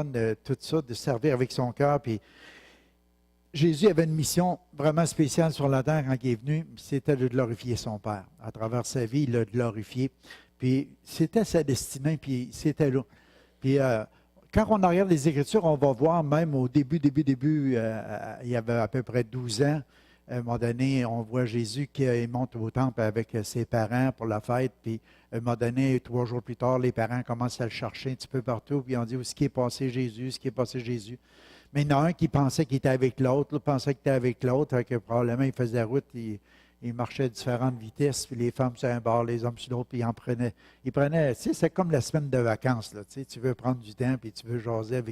de tout ça, de servir avec son cœur. Puis Jésus avait une mission vraiment spéciale sur la terre quand il est venu, c'était de glorifier son Père. À travers sa vie, il l'a glorifié. Puis c'était sa destinée, puis c'était là. Puis quand on regarde les Écritures, on va voir même au début, il y avait à peu près 12 ans, à un moment donné, on voit Jésus qui monte au temple avec ses parents pour la fête, puis à un moment donné, 3 jours plus tard, les parents commencent à le chercher un petit peu partout, puis on dit, où est-ce qui est passé Jésus, ce qui est passé Jésus. Mais il y en a un qui pensait qu'il était avec l'autre, pensait qu'il était avec l'autre, que probablement il faisait la route, il marchait à différentes vitesses, puis les femmes sur un bord, les hommes sur l'autre, puis ils prenaient, tu sais, c'est comme la semaine de vacances, là, tu sais, tu veux prendre du temps, puis tu veux jaser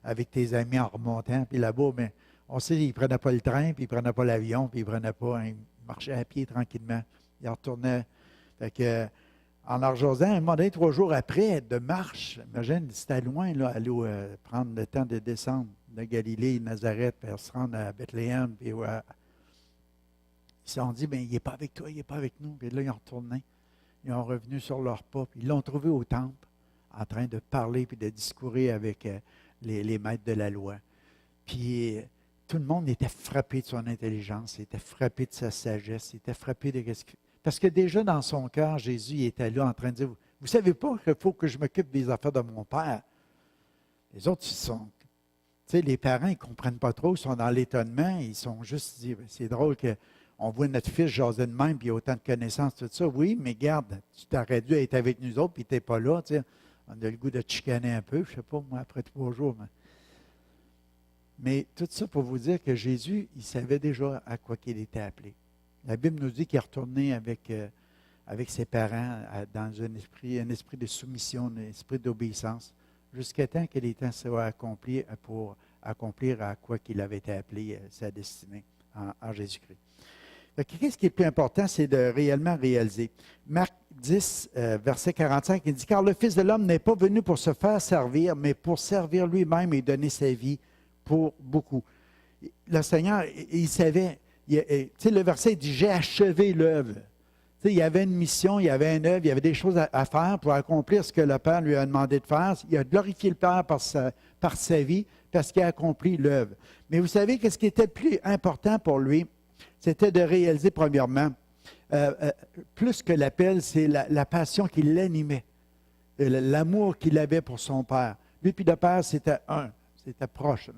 avec tes amis en remontant, puis là-bas, mais on sait, ils ne prenaient pas le train, puis ils ne prenaient pas l'avion, puis ils ne prenaient pas, ils marchaient à pied tranquillement, ils retournaient, fait que, en leur jasant, un moment donné, 3 jours après, de marche, imagine, c'était loin, là, aller prendre le temps de descendre de Galilée, Nazareth, puis se rendre à Bethléem, puis ils se sont dit, bien, il n'est pas avec toi, il n'est pas avec nous. Puis là, ils ont retourné, ils ont revenu sur leurs pas, puis ils l'ont trouvé au temple, en train de parler, puis de discourir avec les maîtres de la loi. Puis tout le monde était frappé de son intelligence, il était frappé de sa sagesse, il était frappé de ce qu'il... Parce que déjà dans son cœur, Jésus il était là en train de dire, vous ne savez pas qu'il faut que je m'occupe des affaires de mon Père. Les autres, ils sont... Tu sais, les parents, ils ne comprennent pas trop, ils sont dans l'étonnement, ils sont juste dit, c'est drôle qu'on voit notre fils jaser de même, puis il a autant de connaissances, tout ça. Oui, mais garde, tu t'aurais dû être avec nous autres, puis tu n'es pas là. Tu sais. On a le goût de te chicaner un peu, je ne sais pas, moi, après 3 jours. Mais tout ça pour vous dire que Jésus, il savait déjà à quoi qu'il était appelé. La Bible nous dit qu'il est retourné avec ses parents dans un esprit de soumission, un esprit d'obéissance, jusqu'à temps que les temps soient accomplis pour accomplir à quoi qu'il avait été appelé sa destinée en Jésus-Christ. Qu'est-ce qui est le plus important, c'est de réellement réaliser. Marc 10, verset 45, il dit « Car le Fils de l'homme n'est pas venu pour se faire servir, mais pour servir lui-même et donner sa vie pour beaucoup. » Le Seigneur, il savait... Tu sais, le verset dit « J'ai achevé l'œuvre ». Tu sais, il y avait une mission, il y avait une œuvre, il y avait des choses à faire pour accomplir ce que le Père lui a demandé de faire. Il a glorifié le Père par sa vie, parce qu'il a accompli l'œuvre. Mais vous savez, qu'est-ce qui était le plus important pour lui? C'était de réaliser, premièrement, plus que l'appel, c'est la passion qui l'animait, l'amour qu'il avait pour son Père. Lui puis le Père, c'était un, c'était proche.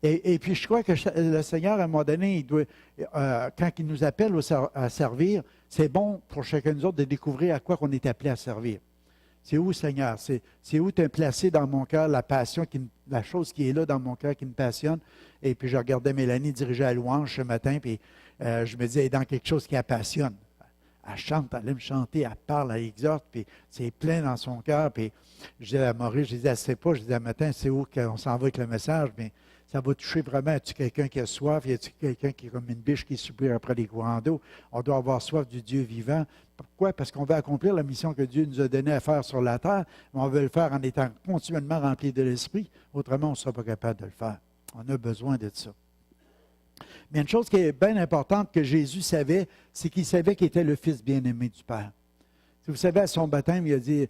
Et puis, je crois que le Seigneur, à un moment donné, quand il nous appelle à servir, c'est bon pour chacun de nous autres de découvrir à quoi on est appelé à servir. C'est où, Seigneur? C'est où tu as placé dans mon cœur la passion, la chose qui est là dans mon cœur qui me passionne. Et puis, je regardais Mélanie diriger la louange ce matin, puis je me disais, elle est dans quelque chose qui la passionne. Elle chante, elle aime chanter, elle parle, elle exhorte, puis c'est plein dans son cœur. Puis je disais à Maurice, je disais, elle ne sait pas, je disais, matin, c'est où qu'on s'en va avec le message, mais ça va toucher vraiment. As-tu quelqu'un qui a soif? Y a-t-il quelqu'un qui est comme une biche qui soupire après les courants d'eau? On doit avoir soif du Dieu vivant. Pourquoi? Parce qu'on veut accomplir la mission que Dieu nous a donnée à faire sur la terre, mais on veut le faire en étant continuellement rempli de l'Esprit. Autrement, on ne sera pas capable de le faire. On a besoin de ça. Mais une chose qui est bien importante que Jésus savait, c'est qu'il savait qu'il était le Fils bien-aimé du Père. Vous savez, à son baptême, il a dit,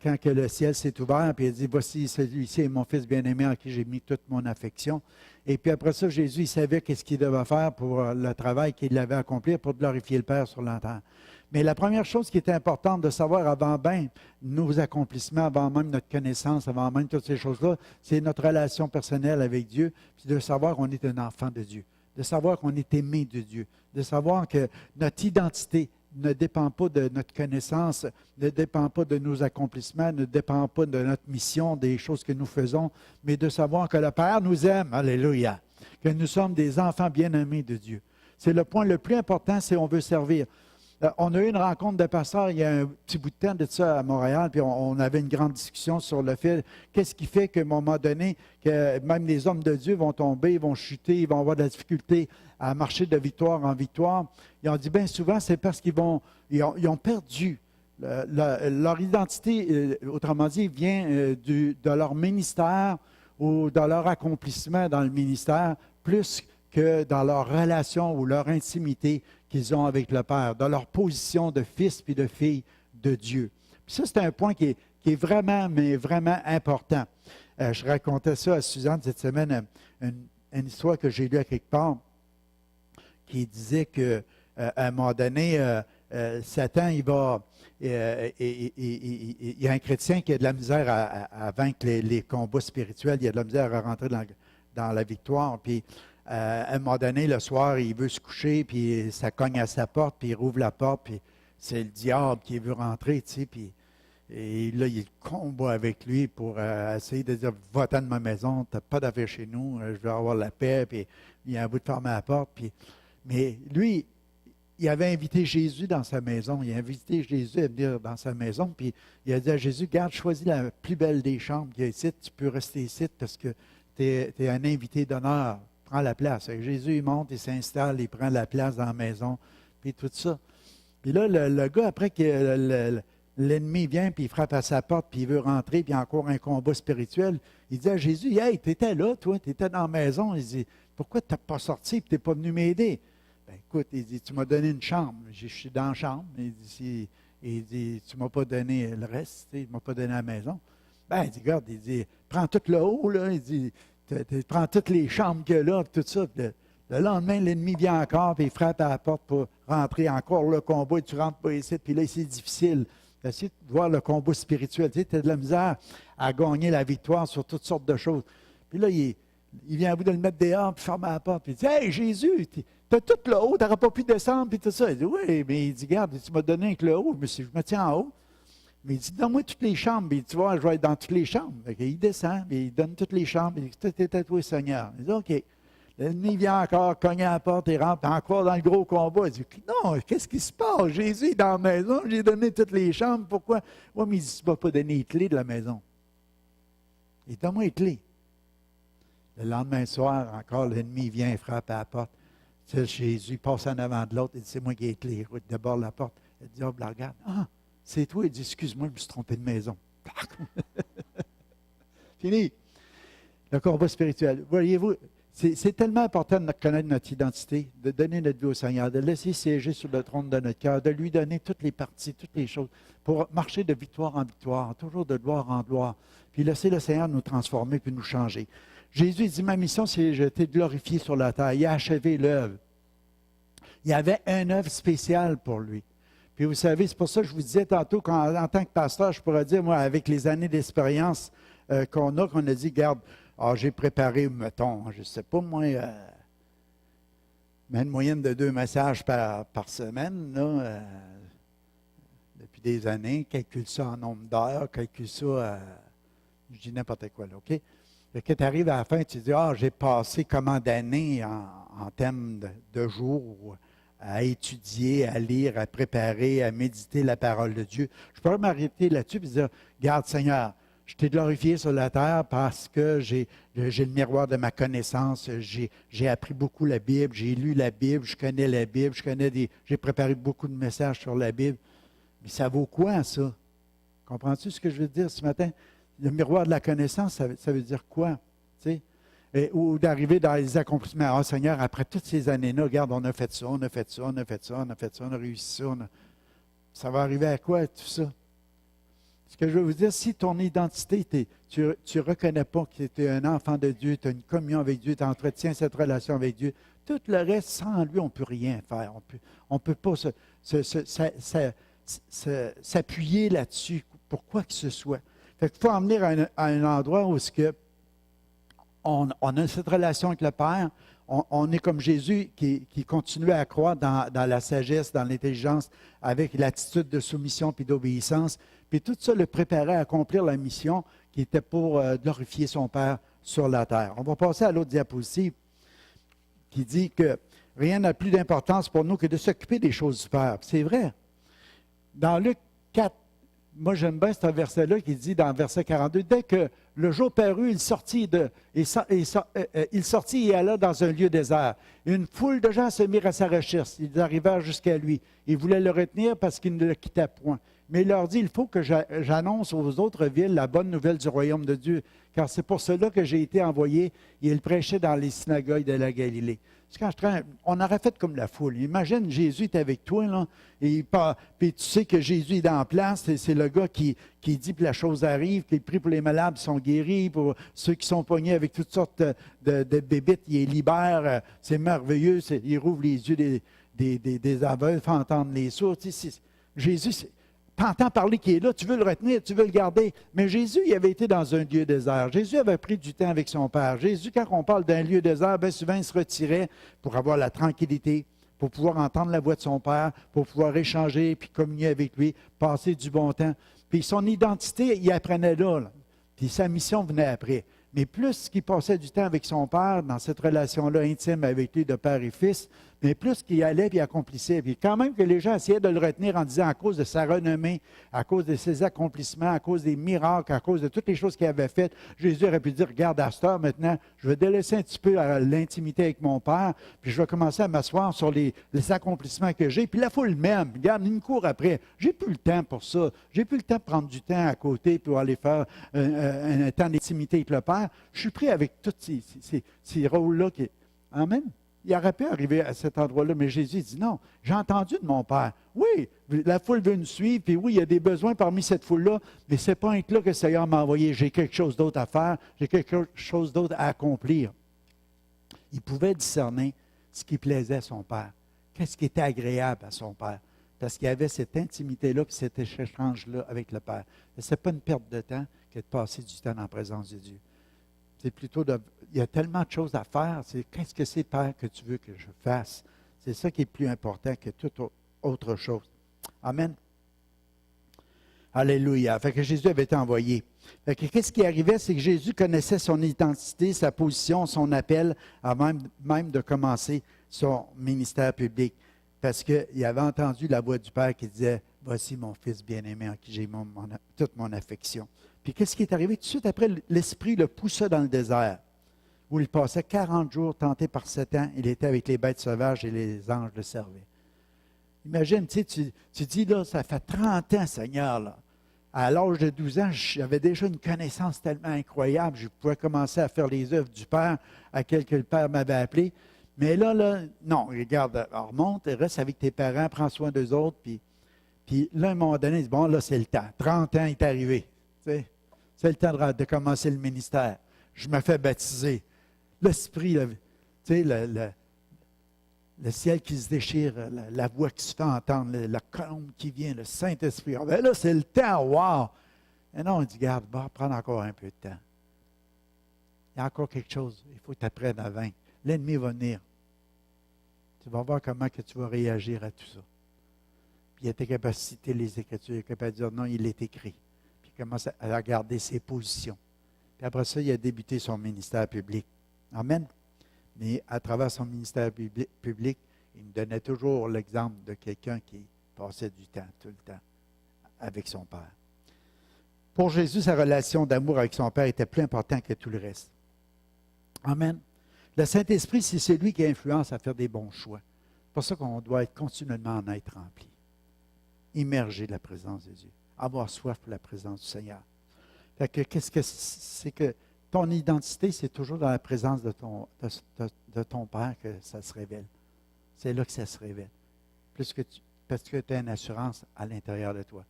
quand que le ciel s'est ouvert, puis il a dit, voici, celui-ci est mon Fils bien-aimé en qui j'ai mis toute mon affection. Et puis après ça, Jésus, il savait qu'est-ce qu'il devait faire pour le travail qu'il avait accompli pour glorifier le Père sur la terre. Mais la première chose qui était importante de savoir avant même nos accomplissements, avant même notre connaissance, avant même toutes ces choses-là, c'est notre relation personnelle avec Dieu, puis de savoir qu'on est un enfant de Dieu, de savoir qu'on est aimé de Dieu, de savoir que notre identité ne dépend pas de notre connaissance, ne dépend pas de nos accomplissements, ne dépend pas de notre mission, des choses que nous faisons, mais de savoir que le Père nous aime, alléluia, que nous sommes des enfants bien-aimés de Dieu. C'est le point le plus important si on veut servir. On a eu une rencontre de pasteurs il y a un petit bout de temps de ça à Montréal, puis on avait une grande discussion sur le fait, qu'est-ce qui fait qu'à un moment donné, que même les hommes de Dieu vont tomber, vont chuter, ils vont avoir de la difficulté à marcher de victoire en victoire. Ils ont dit bien souvent, c'est parce qu'ils ont perdu leur identité, autrement dit, vient de leur ministère ou de leur accomplissement dans le ministère, plus que dans leur relation ou leur intimité qu'ils ont avec le Père, dans leur position de fils et de fille de Dieu. Puis ça, c'est un point qui est vraiment, mais vraiment important. Je racontais ça à Suzanne cette semaine, une histoire que j'ai lue à quelque part, qui disait que à un moment donné, Satan, il y a un chrétien qui a de la misère à vaincre les combats spirituels, il a de la misère à rentrer dans la victoire. Puis, à un moment donné, le soir, il veut se coucher, puis ça cogne à sa porte, puis il rouvre la porte, puis c'est le diable qui veut rentrer, tu sais, puis et là, il combat avec lui pour essayer de dire, va-t'en de ma maison, tu n'as pas d'affaires chez nous, je veux avoir la paix, puis il a un bout de fermer la porte, puis mais lui, il avait invité Jésus dans sa maison. Il a invité Jésus à venir dans sa maison. Puis il a dit à Jésus, garde, choisis la plus belle des chambres qu'il y a ici. Tu peux rester ici parce que tu es un invité d'honneur. Prends la place. Et Jésus, il monte, il s'installe, il prend la place dans la maison. Puis tout ça. Puis là, le gars, après que l'ennemi vient, puis il frappe à sa porte, puis il veut rentrer, puis il y a encore un combat spirituel, il dit à Jésus, hey, tu étais là, toi, tu étais dans la maison. Il dit, pourquoi tu n'es pas sorti et tu n'es pas venu m'aider? Ben, écoute, il dit, tu m'as donné une chambre. Je suis dans la chambre. Il dit, tu ne m'as pas donné le reste, tu ne m'as pas donné la maison. Ben, il dit, regarde, il dit, prends tout le haut, là. Il dit, prends toutes les chambres qu'il y a là, tout ça. Le lendemain, l'ennemi vient encore, puis il frappe à la porte pour rentrer encore le combat, et tu rentres pas ici, puis là, c'est difficile. Essaye de voir le combat spirituel. Tu sais, as de la misère à gagner la victoire sur toutes sortes de choses. Puis là, il vient à bout de le mettre dehors, puis fermer la porte, puis il dit, hey, Jésus, tu as tout le haut, tu n'auras pas pu descendre, puis tout ça. Il dit, oui, mais il dit, regarde, tu m'as donné que le haut, je me tiens en haut. Mais il dit, donne-moi toutes les chambres, puis tu vois, je vais être dans toutes les chambres. Il descend, puis il donne toutes les chambres, il dit, tout est à toi, Seigneur. Il dit, OK. L'ennemi vient encore, cogner à la porte et rentre encore dans le gros combat. Il dit, non, qu'est-ce qui se passe? Jésus est dans la maison, j'ai donné toutes les chambres, pourquoi? Oui, mais il dit, tu ne vas pas donner les clés de la maison. Il dit, donne-moi les clés. Le lendemain soir, encore, l'ennemi vient et frappe à la porte. Jésus passe en avant de l'autre, il dit, c'est moi qui ai les clés. Il déborde la porte. Il dit, oh, regarde, ah, c'est toi. Il dit, excuse-moi, je me suis trompé de maison. Fini. Le combat spirituel. Voyez-vous, c'est tellement important de connaître notre identité, de donner notre vie au Seigneur, de laisser siéger sur le trône de notre cœur, de lui donner toutes les parties, toutes les choses, pour marcher de victoire en victoire, toujours de gloire en gloire, puis laisser le Seigneur nous transformer puis nous changer. Jésus dit, ma mission, c'est de te glorifier sur la terre. Il a achevé l'œuvre. Il y avait une œuvre spéciale pour lui. Puis vous savez, c'est pour ça que je vous disais tantôt qu'en tant que pasteur, je pourrais dire, moi, avec les années d'expérience qu'on a dit, regarde, j'ai préparé, mettons, je ne sais pas, moi, une moyenne de 2 messages par semaine, là, depuis des années. Calcule ça en nombre d'heures, calcule ça, je dis n'importe quoi, là, OK? Et quand tu arrives à la fin, tu dis, j'ai passé comment d'années en termes de jours à étudier, à lire, à préparer, à méditer la parole de Dieu. Je pourrais m'arrêter là-dessus et dire, regarde Seigneur, je t'ai glorifié sur la terre parce que j'ai le miroir de ma connaissance, j'ai appris beaucoup la Bible, j'ai lu la Bible, je connais la Bible, j'ai préparé beaucoup de messages sur la Bible. Mais ça vaut quoi, ça? Comprends-tu ce que je veux dire ce matin? Le miroir de la connaissance, ça veut dire quoi? Tu sais? Ou d'arriver dans les accomplissements. Ah, Seigneur, après toutes ces années-là, regarde, on a fait ça, on a fait ça, on a fait ça, on a fait ça, on a réussi ça. Ça va arriver à quoi, tout ça? Ce que je veux vous dire, si ton identité, tu ne reconnais pas que tu es un enfant de Dieu, tu as une communion avec Dieu, tu entretiens cette relation avec Dieu, tout le reste, sans lui, on ne peut rien faire. On ne peut pas s'appuyer là-dessus pour quoi que ce soit. Fait qu'il faut en venir à un endroit où on a cette relation avec le Père, on est comme Jésus qui continue à croire dans la sagesse, dans l'intelligence, avec l'attitude de soumission puis d'obéissance. Puis tout ça le préparait à accomplir la mission qui était pour glorifier son Père sur la terre. On va passer à l'autre diapositive qui dit que rien n'a plus d'importance pour nous que de s'occuper des choses du Père. C'est vrai. Dans Luc 4, moi j'aime bien ce verset-là qui dit dans le verset 42, dès que le jour parut, il sortit et alla dans un lieu désert. Une foule de gens se mirent à sa recherche. Ils arrivèrent jusqu'à lui. Ils voulaient le retenir parce qu'il ne le quittait point. Mais il leur dit, il faut que j'annonce aux autres villes la bonne nouvelle du royaume de Dieu, car c'est pour cela que j'ai été envoyé. Et il prêchait dans les synagogues de la Galilée. On aurait fait comme la foule. Imagine, Jésus est avec toi, là, et puis tu sais que Jésus est en place, c'est le gars qui dit que la chose arrive, qu'il prie pour les malades, ils sont guéris, pour ceux qui sont pognés avec toutes sortes de bébites, il les libère, c'est merveilleux, il rouvre les yeux des aveugles, fait entendre les sourds. Tu sais, Jésus, t'entends parler qu'il est là, tu veux le retenir, tu veux le garder. Mais Jésus, il avait été dans un lieu désert. Jésus avait pris du temps avec son Père. Jésus, quand on parle d'un lieu désert, bien souvent, il se retirait pour avoir la tranquillité, pour pouvoir entendre la voix de son Père, pour pouvoir échanger, puis communier avec lui, passer du bon temps. Puis son identité, il apprenait là. Puis sa mission venait après. Mais plus qu'il passait du temps avec son Père, dans cette relation-là intime avec lui de Père et Fils, mais plus qu'il allait et accomplissait. Puis quand même que les gens essayaient de le retenir en disant à cause de sa renommée, à cause de ses accomplissements, à cause des miracles, à cause de toutes les choses qu'il avait faites, Jésus aurait pu dire, regarde, à cette heure maintenant, je vais délaisser un petit peu l'intimité avec mon Père, puis je vais commencer à m'asseoir sur les accomplissements que j'ai. Puis la foule même, regarde, il me court après. J'ai plus le temps pour ça. J'ai plus le temps de prendre du temps à côté pour aller faire un temps d'intimité avec le Père. Je suis pris avec tous ces rôles-là. Amen. Il aurait pu arriver à cet endroit-là, mais Jésus dit non, j'ai entendu de mon Père. Oui, la foule veut nous suivre, puis oui, il y a des besoins parmi cette foule-là, mais ce n'est pas un là que le Seigneur m'a envoyé. J'ai quelque chose d'autre à faire, j'ai quelque chose d'autre à accomplir. Il pouvait discerner ce qui plaisait à son Père, qu'est-ce qui était agréable à son Père, parce qu'il y avait cette intimité-là, puis cet échange-là avec le Père. Ce n'est pas une perte de temps que de passer du temps en présence de Dieu. C'est plutôt il y a tellement de choses à faire. C'est qu'est-ce que c'est, Père, que tu veux que je fasse? C'est ça qui est plus important que toute autre chose. Amen. Alléluia. Fait que Jésus avait été envoyé. Fait que qu'est-ce qui arrivait? C'est que Jésus connaissait son identité, sa position, son appel avant même de commencer son ministère public. Parce qu'il avait entendu la voix du Père qui disait, « Voici mon Fils bien-aimé en qui j'ai toute mon affection. » Puis qu'est-ce qui est arrivé? Tout de suite après, l'Esprit le poussa dans le désert, où il passait 40 jours tenté par Satan. Il était avec les bêtes sauvages et les anges le servaient. Imagine, tu dis, là, ça fait 30 ans, Seigneur, là. À l'âge de 12 ans, j'avais déjà une connaissance tellement incroyable. Je pouvais commencer à faire les œuvres du Père à quel que le Père m'avait appelé. Mais là, non, regarde, remonte, reste avec tes parents, prends soin d'eux autres. Puis là, à un moment donné, il dit, bon, là, c'est le temps. 30 ans est arrivé. C'est le temps de commencer le ministère. Je me fais baptiser. L'Esprit, le ciel qui se déchire, la voix qui se fait entendre, la colombe qui vient, le Saint-Esprit. Ah, ben là, c'est le temps, wow! Et non, on dit, garde, va prendre encore un peu de temps. Il y a encore quelque chose. Il faut que tu apprennes à vaincre. L'ennemi va venir. Tu vas voir comment que tu vas réagir à tout ça. Puis il était capable de citer les Écritures, il est capable de dire, non, il est écrit. Puis il commence à regarder ses positions. Puis après ça, il a débuté son ministère public. Amen. Mais à travers son ministère public, il nous donnait toujours l'exemple de quelqu'un qui passait du temps, tout le temps, avec son Père. Pour Jésus, sa relation d'amour avec son Père était plus importante que tout le reste. Amen. Le Saint-Esprit, c'est celui qui influence à faire des bons choix. C'est pour ça qu'on doit être continuellement en être rempli. Immergé de la présence de Dieu. Avoir soif pour la présence du Seigneur. Fait que qu'est-ce que c'est que ton identité, c'est toujours dans la présence de ton Père que ça se révèle. C'est là que ça se révèle. Parce que tu as une assurance à l'intérieur de toi.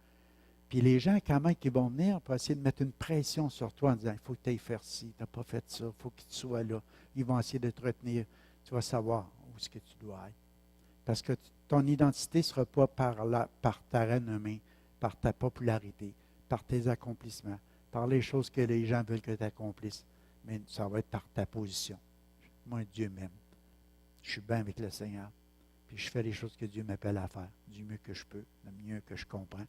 Puis les gens, quand même, qui vont venir pour essayer de mettre une pression sur toi en disant, il faut que tu ailles faire ci, tu n'as pas fait ça, il faut que tu sois là. Ils vont essayer de te retenir. Tu vas savoir où est-ce que tu dois être. Parce que ton identité ne sera pas par ta renommée, par ta popularité, par tes accomplissements, par les choses que les gens veulent que tu accomplisses, mais ça va être par ta position. Moi, Dieu m'aime. Je suis bien avec le Seigneur. Puis je fais les choses que Dieu m'appelle à faire, du mieux que je peux, du mieux que je comprends.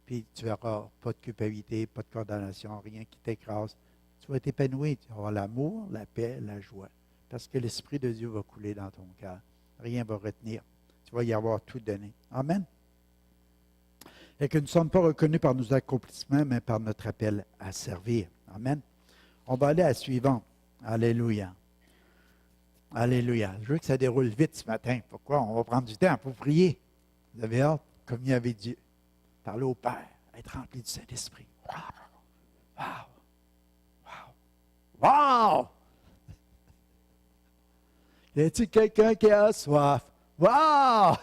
Puis tu n'auras pas de culpabilité, pas de condamnation, rien qui t'écrase. Tu vas t'épanouir, tu auras l'amour, la paix, la joie. Parce que l'Esprit de Dieu va couler dans ton cœur. Rien ne va retenir. Tu vas y avoir tout donné. Amen. Et que nous ne sommes pas reconnus par nos accomplissements, mais par notre appel à servir. Amen. On va aller à la suivante. Alléluia. Alléluia. Je veux que ça déroule vite ce matin. Pourquoi? On va prendre du temps pour prier. Vous avez hâte, comme il y avait Dieu. parler au Père, être rempli du Saint-Esprit. Wow! Wow! Wow! Y a-t-il quelqu'un qui a soif? Wow!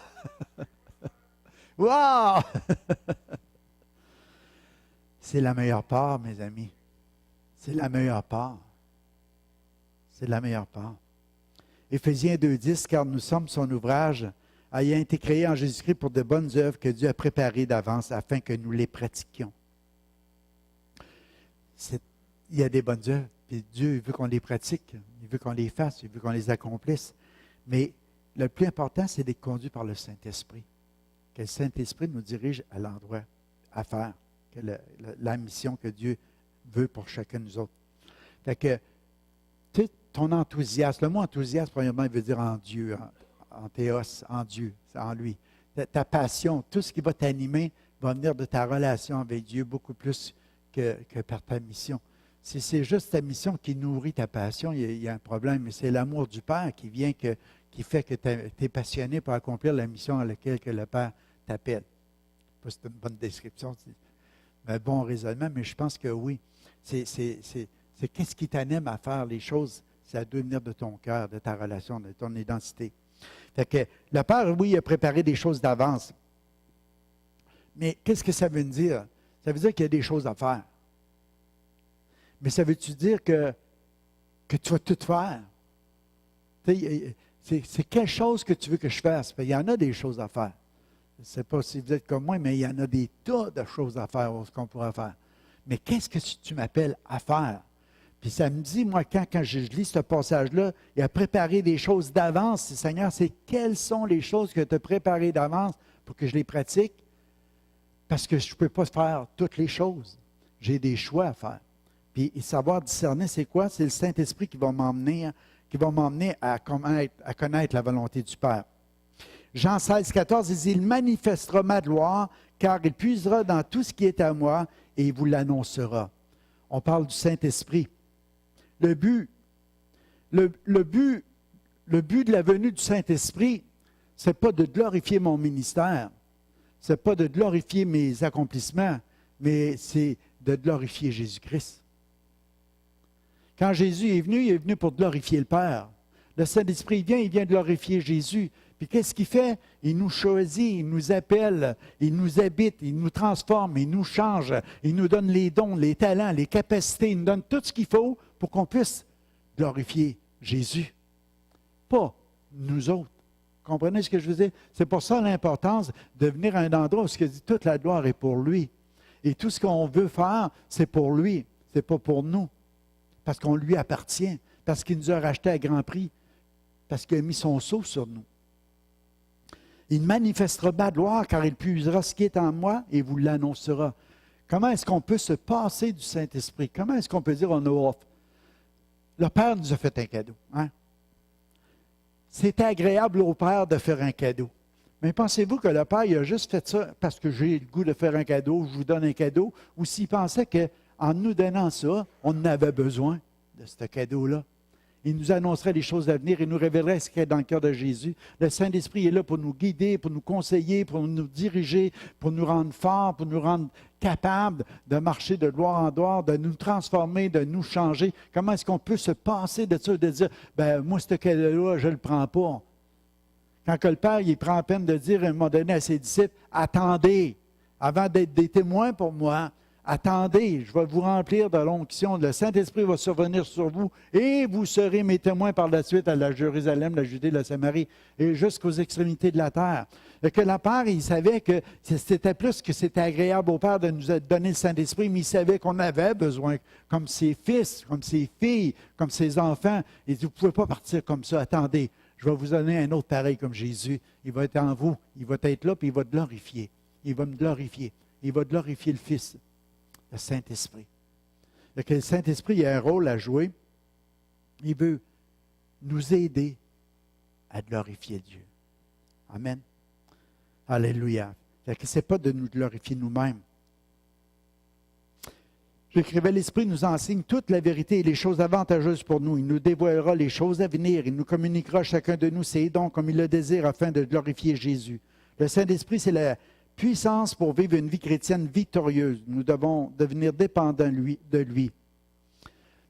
Wow! C'est la meilleure part, mes amis. C'est la meilleure part. C'est la meilleure part. Éphésiens 2,10, car nous sommes son ouvrage, ayant été créés en Jésus-Christ pour de bonnes œuvres que Dieu a préparées d'avance afin que nous les pratiquions. Il y a des bonnes œuvres, puis Dieu veut qu'on les pratique, il veut qu'on les fasse, il veut qu'on les accomplisse. Mais le plus important, c'est d'être conduit par le Saint-Esprit. Que le Saint-Esprit nous dirige à l'endroit à faire, que la mission que Dieu veut pour chacun de nous autres. Fait que, tu sais, ton enthousiasme, le mot enthousiasme, premièrement, il veut dire en Dieu, en théos, en Dieu, c'est en lui. Ta passion, tout ce qui va t'animer va venir de ta relation avec Dieu beaucoup plus que par ta mission. Si c'est juste ta mission qui nourrit ta passion, il y a un problème, mais c'est l'amour du Père qui vient qui fait que tu es passionné pour accomplir la mission à laquelle que le Père t'appelle. C'est une bonne description, c'est un bon raisonnement, mais je pense que oui. C'est qu'est-ce qui t'anime à faire les choses, ça doit venir de ton cœur, de ta relation, de ton identité. Fait que le Père, oui, il a préparé des choses d'avance. Mais qu'est-ce que ça veut dire? Ça veut dire qu'il y a des choses à faire. Mais ça veut-tu dire que tu vas tout faire? C'est quelle chose que tu veux que je fasse? Il y en a des choses à faire. Je ne sais pas si vous êtes comme moi, mais il y en a des tas de choses à faire, ce qu'on pourra faire. Mais qu'est-ce que tu m'appelles à faire? Puis ça me dit, moi, quand je lis ce passage-là, il a préparé des choses d'avance. Seigneur, c'est quelles sont les choses que tu as préparées d'avance pour que je les pratique? Parce que je ne peux pas faire toutes les choses. J'ai des choix à faire. Puis savoir discerner, c'est quoi? C'est le Saint-Esprit qui va m'emmener à connaître la volonté du Père. Jean 16, 14, il dit, il manifestera ma gloire, car il puisera dans tout ce qui est à moi et il vous l'annoncera. On parle du Saint-Esprit. Le but de la venue du Saint-Esprit, ce n'est pas de glorifier mon ministère, ce n'est pas de glorifier mes accomplissements, mais c'est de glorifier Jésus-Christ. Quand Jésus est venu pour glorifier le Père. Le Saint-Esprit il vient glorifier Jésus. Puis qu'est-ce qu'il fait? Il nous choisit, il nous appelle, il nous habite, il nous transforme, il nous change, il nous donne les dons, les talents, les capacités, il nous donne tout ce qu'il faut pour qu'on puisse glorifier Jésus. Pas nous autres. Comprenez ce que je veux dire? C'est pour ça l'importance de venir à un endroit où toute la gloire est pour lui. Et tout ce qu'on veut faire, c'est pour lui, c'est pas pour nous. Parce qu'on lui appartient, parce qu'il nous a rachetés à grand prix, parce qu'il a mis son sceau sur nous. Il manifestera ma gloire, car il puisera ce qui est en moi et vous l'annoncera. Comment est-ce qu'on peut se passer du Saint-Esprit? Comment est-ce qu'on peut dire on a off? Le Père nous a fait un cadeau. Hein? C'est agréable au Père de faire un cadeau. Mais pensez-vous que le Père il a juste fait ça parce que j'ai le goût de faire un cadeau, je vous donne un cadeau, ou s'il pensait qu'en nous donnant ça, on en avait besoin de ce cadeau-là? Il nous annoncerait les choses à venir, il nous révélerait ce qu'il y a dans le cœur de Jésus. Le Saint-Esprit est là pour nous guider, pour nous conseiller, pour nous diriger, pour nous rendre forts, pour nous rendre capables de marcher de gloire en gloire, de nous transformer, de nous changer. Comment est-ce qu'on peut se passer de ça, de dire, moi, ce cadeau-là, je ne le prends pas. Quand que le Père, il prend la peine de dire à un moment donné à ses disciples, attendez, avant d'être des témoins pour moi, attendez, je vais vous remplir de l'onction. Le Saint-Esprit va survenir sur vous et vous serez mes témoins par la suite à la Jérusalem, la Judée, la Samarie et jusqu'aux extrémités de la terre. Et que le Père, il savait que c'était plus que c'était agréable au Père de nous donner le Saint-Esprit, mais il savait qu'on avait besoin, comme ses fils, comme ses filles, comme ses enfants. Il dit, vous ne pouvez pas partir comme ça, attendez, je vais vous donner un autre pareil comme Jésus. Il va être en vous, il va être là, puis il va glorifier. Il va me glorifier. Il va glorifier le Fils. Le Saint-Esprit. Le Saint-Esprit a un rôle à jouer. Il veut nous aider à glorifier Dieu. Amen. Alléluia. Ce n'est pas de nous glorifier nous-mêmes. J'écrivais, l'Esprit nous enseigne toute la vérité et les choses avantageuses pour nous. Il nous dévoilera les choses à venir. Il nous communiquera chacun de nous ses dons comme il le désire afin de glorifier Jésus. Le Saint-Esprit, c'est la puissance pour vivre une vie chrétienne victorieuse. Nous devons devenir dépendants de lui.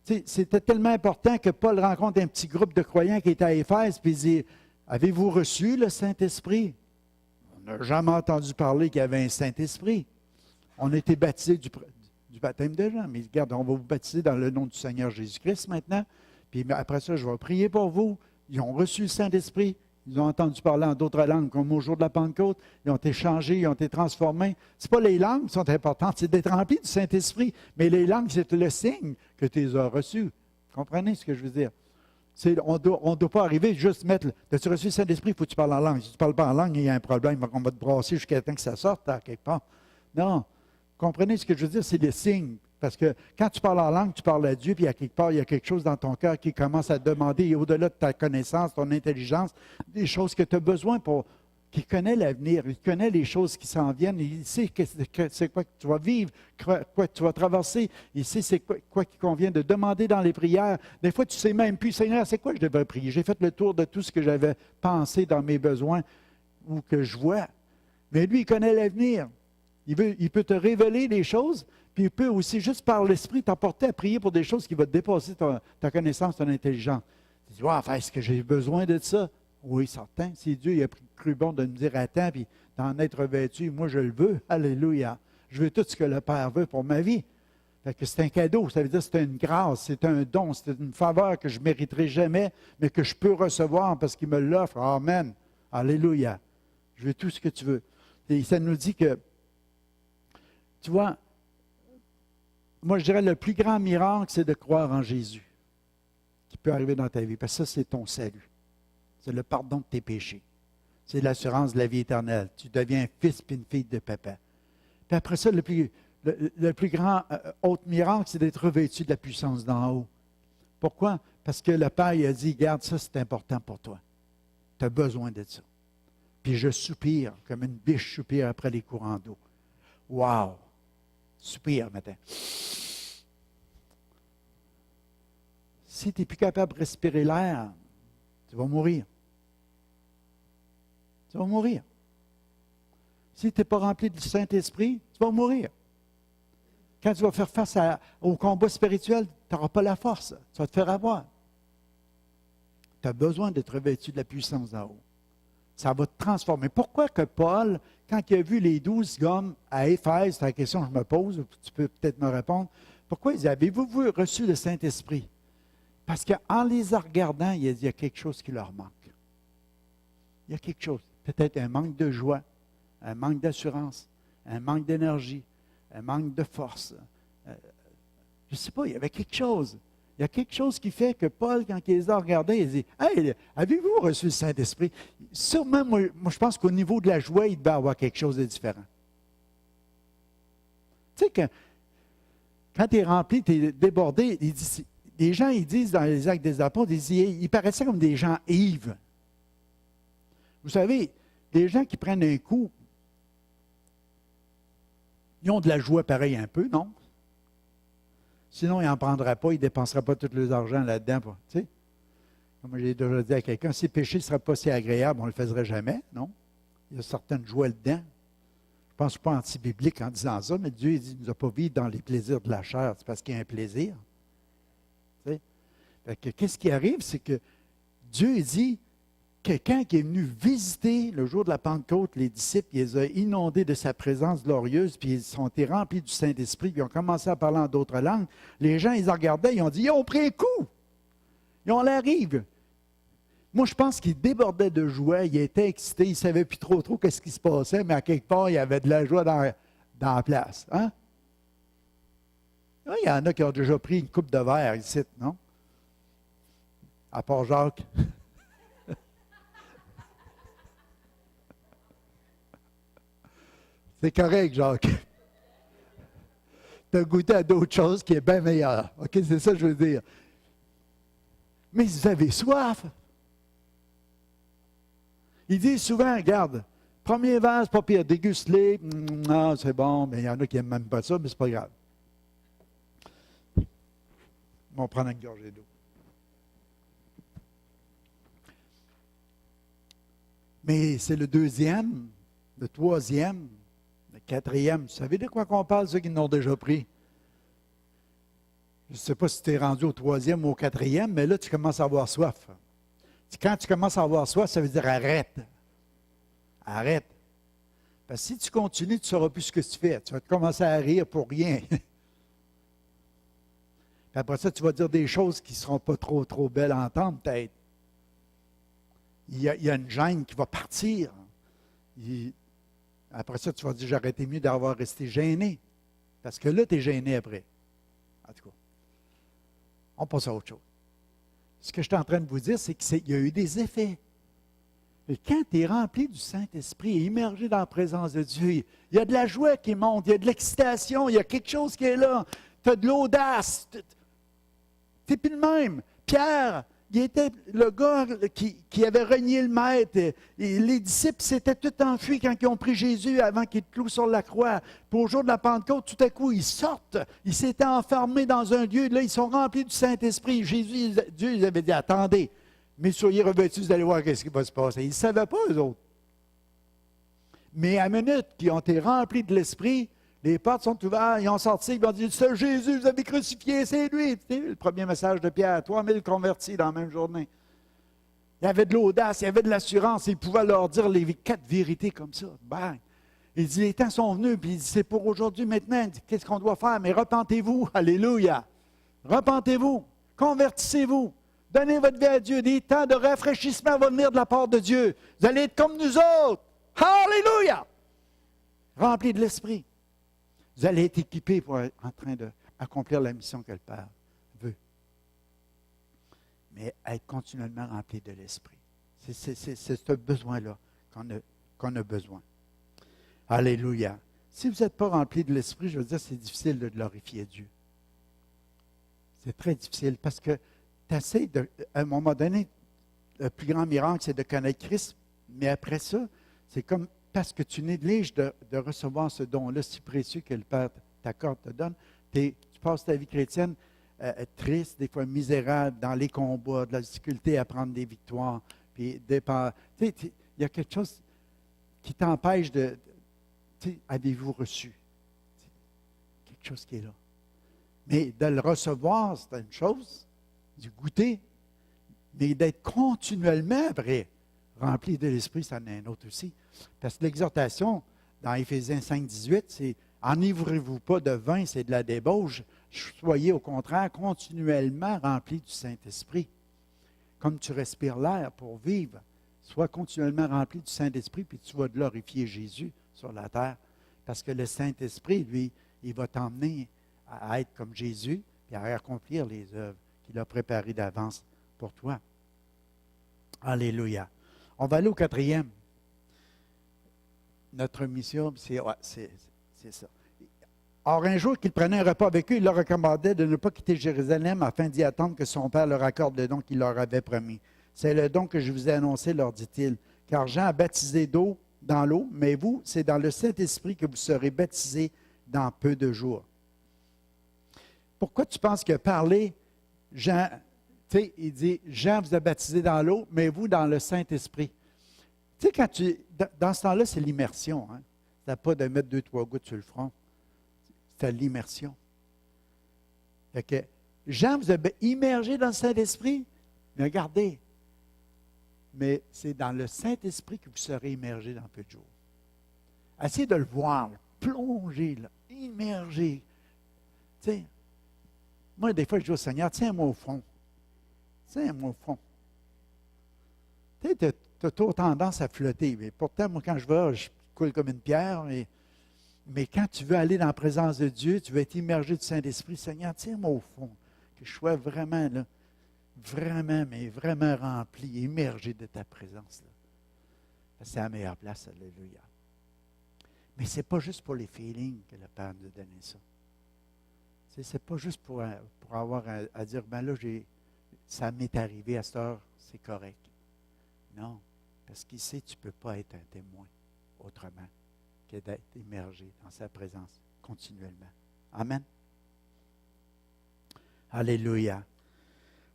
Tu sais, c'était tellement important que Paul rencontre un petit groupe de croyants qui étaient à Éphèse, puis il dit, « Avez-vous reçu le Saint-Esprit? » On n'a jamais entendu parler qu'il y avait un Saint-Esprit. On a été baptisés du baptême de Jean. Mais regarde, on va vous baptiser dans le nom du Seigneur Jésus-Christ maintenant. Puis après ça, je vais prier pour vous. Ils ont reçu le Saint-Esprit. Ils ont entendu parler en d'autres langues, comme au jour de la Pentecôte. Ils ont été changés, ils ont été transformés. Ce n'est pas les langues qui sont importantes, c'est d'être rempli du Saint-Esprit. Mais les langues, c'est le signe que tu les as reçues. Vous comprenez ce que je veux dire? On ne doit pas arriver juste mettre, as-tu reçu le Saint-Esprit, il faut que tu parles en langue. Si tu ne parles pas en langue, il y a un problème, on va te brasser jusqu'à temps que ça sorte à quelque part. Non. Comprenez ce que je veux dire? C'est les signes. Parce que quand tu parles en langue, tu parles à Dieu, puis à quelque part, il y a quelque chose dans ton cœur qui commence à demander, au-delà de ta connaissance, ton intelligence, des choses que tu as besoin pour. Qui connaît l'avenir, il connaît les choses qui s'en viennent, il sait c'est quoi que tu vas vivre, quoi que tu vas traverser, il sait c'est quoi qui convient de demander dans les prières. Des fois, tu ne sais même plus, Seigneur, c'est quoi que je devrais prier? J'ai fait le tour de tout ce que j'avais pensé dans mes besoins ou que je vois. Mais lui, il connaît l'avenir. Il peut te révéler des choses, puis il peut aussi, juste par l'Esprit, t'apporter à prier pour des choses qui vont te dépasser ta connaissance, ton intelligence. Tu dis, wow, est-ce que j'ai besoin de ça? Oui, certain. Si Dieu il a cru bon de me dire attends, puis d'en être vêtu, moi je le veux. Alléluia. Je veux tout ce que le Père veut pour ma vie. Fait que c'est un cadeau, ça veut dire que c'est une grâce, c'est un don, c'est une faveur que je ne mériterai jamais, mais que je peux recevoir parce qu'il me l'offre. Amen. Alléluia. Je veux tout ce que tu veux. Et ça nous dit que, tu vois, moi je dirais le plus grand miracle, c'est de croire en Jésus qui peut arriver dans ta vie. Parce que ça, c'est ton salut. C'est le pardon de tes péchés. C'est l'assurance de la vie éternelle. Tu deviens un fils et une fille de papa. Puis après ça, le plus grand autre miracle, c'est d'être revêtu de la puissance d'en haut. Pourquoi? Parce que le Père il a dit, garde ça, c'est important pour toi. Tu as besoin de ça. Puis je soupire, comme une biche soupire après les courants d'eau. Wow! Soupire, matin. Si tu n'es plus capable de respirer l'air, tu vas mourir. Tu vas mourir. Si tu n'es pas rempli du Saint-Esprit, tu vas mourir. Quand tu vas faire face au combat spirituel, tu n'auras pas la force. Tu vas te faire avoir. Tu as besoin d'être revêtu de la puissance d'en haut. Ça va te transformer. Pourquoi que Paul, quand il a vu les 12 hommes à Éphèse, c'est la question que je me pose, tu peux peut-être me répondre, pourquoi il dit, avez-vous reçu le Saint-Esprit? Parce qu'en les regardant, il y a quelque chose qui leur manque. Il y a quelque chose. Peut-être un manque de joie, un manque d'assurance, un manque d'énergie, un manque de force. Je ne sais pas, il y avait quelque chose. Il y a quelque chose qui fait que Paul, quand il les a regardés, il dit, « Hey, avez-vous reçu le Saint-Esprit? » Sûrement, moi, je pense qu'au niveau de la joie, il devait avoir quelque chose de différent. Tu sais, quand tu es rempli, tu es débordé, les gens, ils disent dans les Actes des Apôtres, ils paraissaient comme des gens ivres. Vous savez, les gens qui prennent un coup, ils ont de la joie pareil un peu, non? Sinon, ils n'en prendraient pas, ils ne dépenseraient pas tout leur argent là-dedans. Tu sais? Comme j'ai déjà dit à quelqu'un, si le péché ne serait pas si agréable, on ne le ferait jamais, non? Il y a certaines joies dedans. Je ne pense pas anti-biblique en disant ça, mais Dieu il dit, il ne nous a pas vivre dans les plaisirs de la chair, c'est parce qu'il y a un plaisir. Tu sais? Fait que, qu'est-ce qui arrive, c'est que Dieu dit, quelqu'un qui est venu visiter le jour de la Pentecôte, les disciples, il les a inondés de sa présence glorieuse, puis ils ont été remplis du Saint-Esprit, puis ils ont commencé à parler en d'autres langues. Les gens, ils en regardaient, ils ont dit, ils ont pris un coup. Ils ont l'air ivres. Moi, je pense qu'ils débordaient de joie, ils étaient excités, ils ne savaient plus trop ce qui se passait, mais à quelque part, il y avait de la joie dans la place. Hein? Il y en a qui ont déjà pris une coupe de verre ici, non? À part Jacques. C'est correct, Jacques. Tu as goûté à d'autres choses qui est bien meilleure. OK, c'est ça que je veux dire. Mais vous avez soif. Il dit souvent, regarde, premier verre, c'est pas pire, déguste-les. Non, c'est bon, mais il y en a qui n'aiment même pas ça, mais c'est pas grave. On va prendre une gorgée d'eau. Mais c'est le deuxième, le troisième, Quatrième, vous savez de quoi qu'on parle, ceux qui l'ont déjà pris? Je ne sais pas si tu es rendu au troisième ou au quatrième, mais là, tu commences à avoir soif. Quand tu commences à avoir soif, ça veut dire arrête. Arrête. Parce que si tu continues, tu ne sauras plus ce que tu fais. Tu vas te commencer à rire pour rien. Puis après ça, tu vas dire des choses qui ne seront pas trop belles à entendre, peut-être. Il y a une gêne qui va partir. Après ça, tu vas dire, j'aurais été mieux d'avoir resté gêné. Parce que là, tu es gêné après. En tout cas, on passe à autre chose. Ce que je suis en train de vous dire, c'est qu'il y a eu des effets. Et quand tu es rempli du Saint-Esprit, immergé dans la présence de Dieu, il y a de la joie qui monte, il y a de l'excitation, il y a quelque chose qui est là. Tu as de l'audace. Tu n'es plus le même. Pierre, il était le gars qui avait renié le maître. Et les disciples s'étaient tout enfuis quand ils ont pris Jésus avant qu'il cloue sur la croix. Puis au jour de la Pentecôte, tout à coup, ils sortent. Ils s'étaient enfermés dans un lieu. Là, ils sont remplis du Saint-Esprit. Dieu les avait dit, attendez, mais soyez revêtus, vous allez voir ce qui va se passer. Ils ne savaient pas, eux autres. Mais à minute qu'ils ont été remplis de l'Esprit, les portes sont ouvertes, ils ont sorti, ils ont dit, c'est Jésus, vous avez crucifié, c'est lui. C'était le premier message de Pierre, 3000 convertis dans la même journée. Il y avait de l'audace, il y avait de l'assurance, il pouvait leur dire les 4 vérités comme ça. Bang! Il dit, les temps sont venus, puis il dit, c'est pour aujourd'hui maintenant, qu'est-ce qu'on doit faire? Mais repentez-vous, alléluia! Repentez-vous, convertissez-vous, donnez votre vie à Dieu, des temps de rafraîchissement vont venir de la part de Dieu. Vous allez être comme nous autres. Alléluia! Remplis de l'Esprit. Vous allez être équipés pour être en train d'accomplir la mission que le Père veut. Mais être continuellement rempli de l'Esprit. C'est ce besoin-là qu'on a besoin. Alléluia. Si vous n'êtes pas rempli de l'Esprit, je veux dire, c'est difficile de glorifier Dieu. C'est très difficile parce que tu essaies à un moment donné, le plus grand miracle, c'est de connaître Christ, mais après ça, c'est comme parce que tu négliges de recevoir ce don-là si précieux que le Père t'accorde, te donne. Tu passes ta vie chrétienne triste, des fois misérable, dans les combats, de la difficulté à prendre des victoires. Puis, il y a quelque chose qui t'empêche de... Avez-vous reçu? Quelque chose qui est là. Mais de le recevoir, c'est une chose, du goûter, mais d'être continuellement après rempli de l'Esprit, ça en est un autre aussi. Parce que l'exhortation, dans Éphésiens 5, 18, c'est « Enivrez-vous pas de vin, c'est de la débauche. Soyez au contraire continuellement remplis du Saint-Esprit. » Comme tu respires l'air pour vivre, sois continuellement rempli du Saint-Esprit, puis tu vas glorifier Jésus sur la terre. Parce que le Saint-Esprit, lui, il va t'emmener à être comme Jésus, puis à accomplir les œuvres qu'il a préparées d'avance pour toi. Alléluia. On va aller au quatrième. Notre mission, c'est ça. Or, un jour qu'il prenait un repas avec eux, il leur recommandait de ne pas quitter Jérusalem afin d'y attendre que son Père leur accorde le don qu'il leur avait promis. C'est le don que je vous ai annoncé, leur dit-il. Car Jean a baptisé d'eau dans l'eau, mais vous, c'est dans le Saint-Esprit que vous serez baptisés dans peu de jours. Pourquoi tu penses que parler, Jean, tu sais, il dit, Jean vous a baptisé dans l'eau, mais vous dans le Saint-Esprit. Tu sais, dans ce temps-là, c'est l'immersion. Hein? Ce n'est pas de mettre 2-3 gouttes sur le front. C'est l'immersion. Fait que Jean vous a immergé dans le Saint-Esprit, mais regardez, mais c'est dans le Saint-Esprit que vous serez immergé dans peu de jours. Essayez de le voir, plonger, là, immergé. Tu sais, moi, des fois, je dis au Seigneur, tiens-moi au fond. Tiens-moi au fond. Tu sais, tu as toujours tendance à flotter. Mais pourtant, moi, quand je vais, je coule comme une pierre. Mais quand tu veux aller dans la présence de Dieu, tu veux être immergé du Saint-Esprit, Seigneur, tiens-moi au fond. Que je sois vraiment, là, mais vraiment rempli, immergé de ta présence. Là. C'est la meilleure place, alléluia. Mais ce n'est pas juste pour les feelings que le Père nous a donné ça. Ce n'est pas juste pour avoir à dire, ben là, ça m'est arrivé à cette heure, c'est correct. Non, parce qu'il sait que tu ne peux pas être un témoin autrement que d'être immergé dans sa présence continuellement. Amen. Alléluia.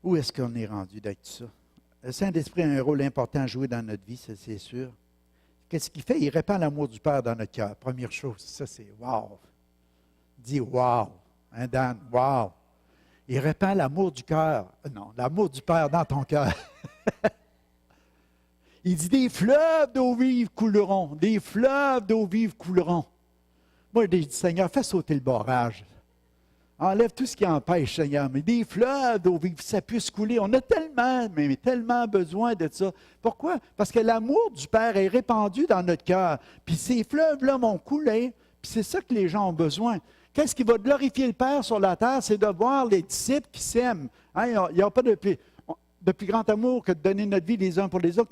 Où est-ce qu'on est rendu d'être ça? Le Saint-Esprit a un rôle important à jouer dans notre vie, ça c'est sûr. qu'est-ce qu'il fait? Il répand l'amour du Père dans notre cœur. Première chose, ça c'est wow. Dis wow. Hein, Dan? Wow. Il répand l'amour du cœur. Non, l'amour du Père dans ton cœur. Il dit, des fleuves d'eau vive couleront. Des fleuves d'eau vive couleront. Moi, j'ai dit, Seigneur, fais sauter le barrage. Enlève tout ce qui empêche, Seigneur. Mais des fleuves d'eau vive, ça puisse couler. On a tellement, mais tellement besoin de ça. Pourquoi? Parce que l'amour du Père est répandu dans notre cœur. Puis ces fleuves-là vont couler. Puis c'est ça que les gens ont besoin. Qu'est-ce qui va glorifier le Père sur la terre? C'est de voir les disciples qui s'aiment. Hein, il n'y a pas de plus grand amour que de donner notre vie les uns pour les autres,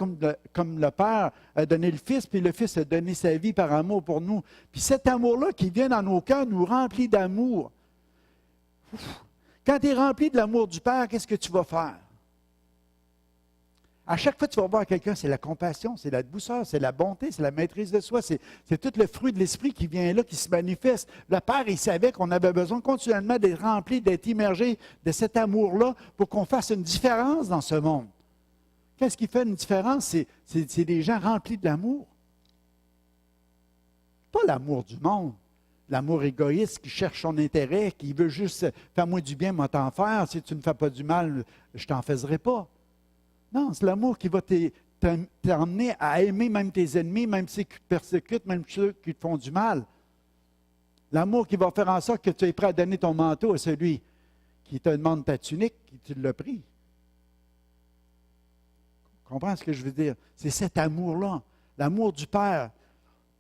comme le Père a donné le Fils, puis le Fils a donné sa vie par amour pour nous. Puis cet amour-là qui vient dans nos cœurs nous remplit d'amour. Quand tu es rempli de l'amour du Père, qu'est-ce que tu vas faire? À chaque fois que tu vas voir quelqu'un, c'est la compassion, c'est la douceur, c'est la bonté, c'est la maîtrise de soi, c'est tout le fruit de l'Esprit qui vient là, qui se manifeste. Le Père, il savait qu'on avait besoin continuellement d'être rempli, d'être immergé de cet amour-là pour qu'on fasse une différence dans ce monde. Qu'est-ce qui fait une différence? C'est des gens remplis de l'amour. Pas l'amour du monde. L'amour égoïste qui cherche son intérêt, qui veut juste « fais-moi du bien, moi t'en faire. Si tu ne fais pas du mal, je t'en faiserai pas. » Non, c'est l'amour qui va t'emmener à aimer même tes ennemis, même ceux qui te persécutent, même ceux qui te font du mal. L'amour qui va faire en sorte que tu es prêt à donner ton manteau à celui qui te demande ta tunique, qui tu l'as pris. Comprends ce que je veux dire? C'est cet amour-là, l'amour du Père.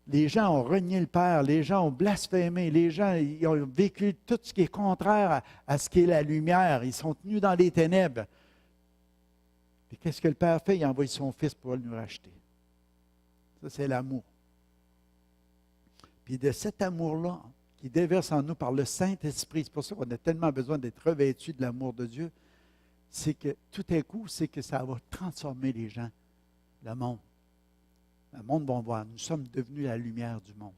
Les gens ont renié le Père, les gens ont blasphémé, les gens ils ont vécu tout ce qui est contraire à ce qui est la lumière. Ils sont tenus dans les ténèbres. Et qu'est-ce que le Père fait? Il envoie son Fils pour nous racheter. Ça, c'est l'amour. Puis de cet amour-là, qui déverse en nous par le Saint-Esprit, c'est pour ça qu'on a tellement besoin d'être revêtus de l'amour de Dieu, c'est que tout à coup, c'est que ça va transformer les gens, le monde. Le monde va voir, nous sommes devenus la lumière du monde.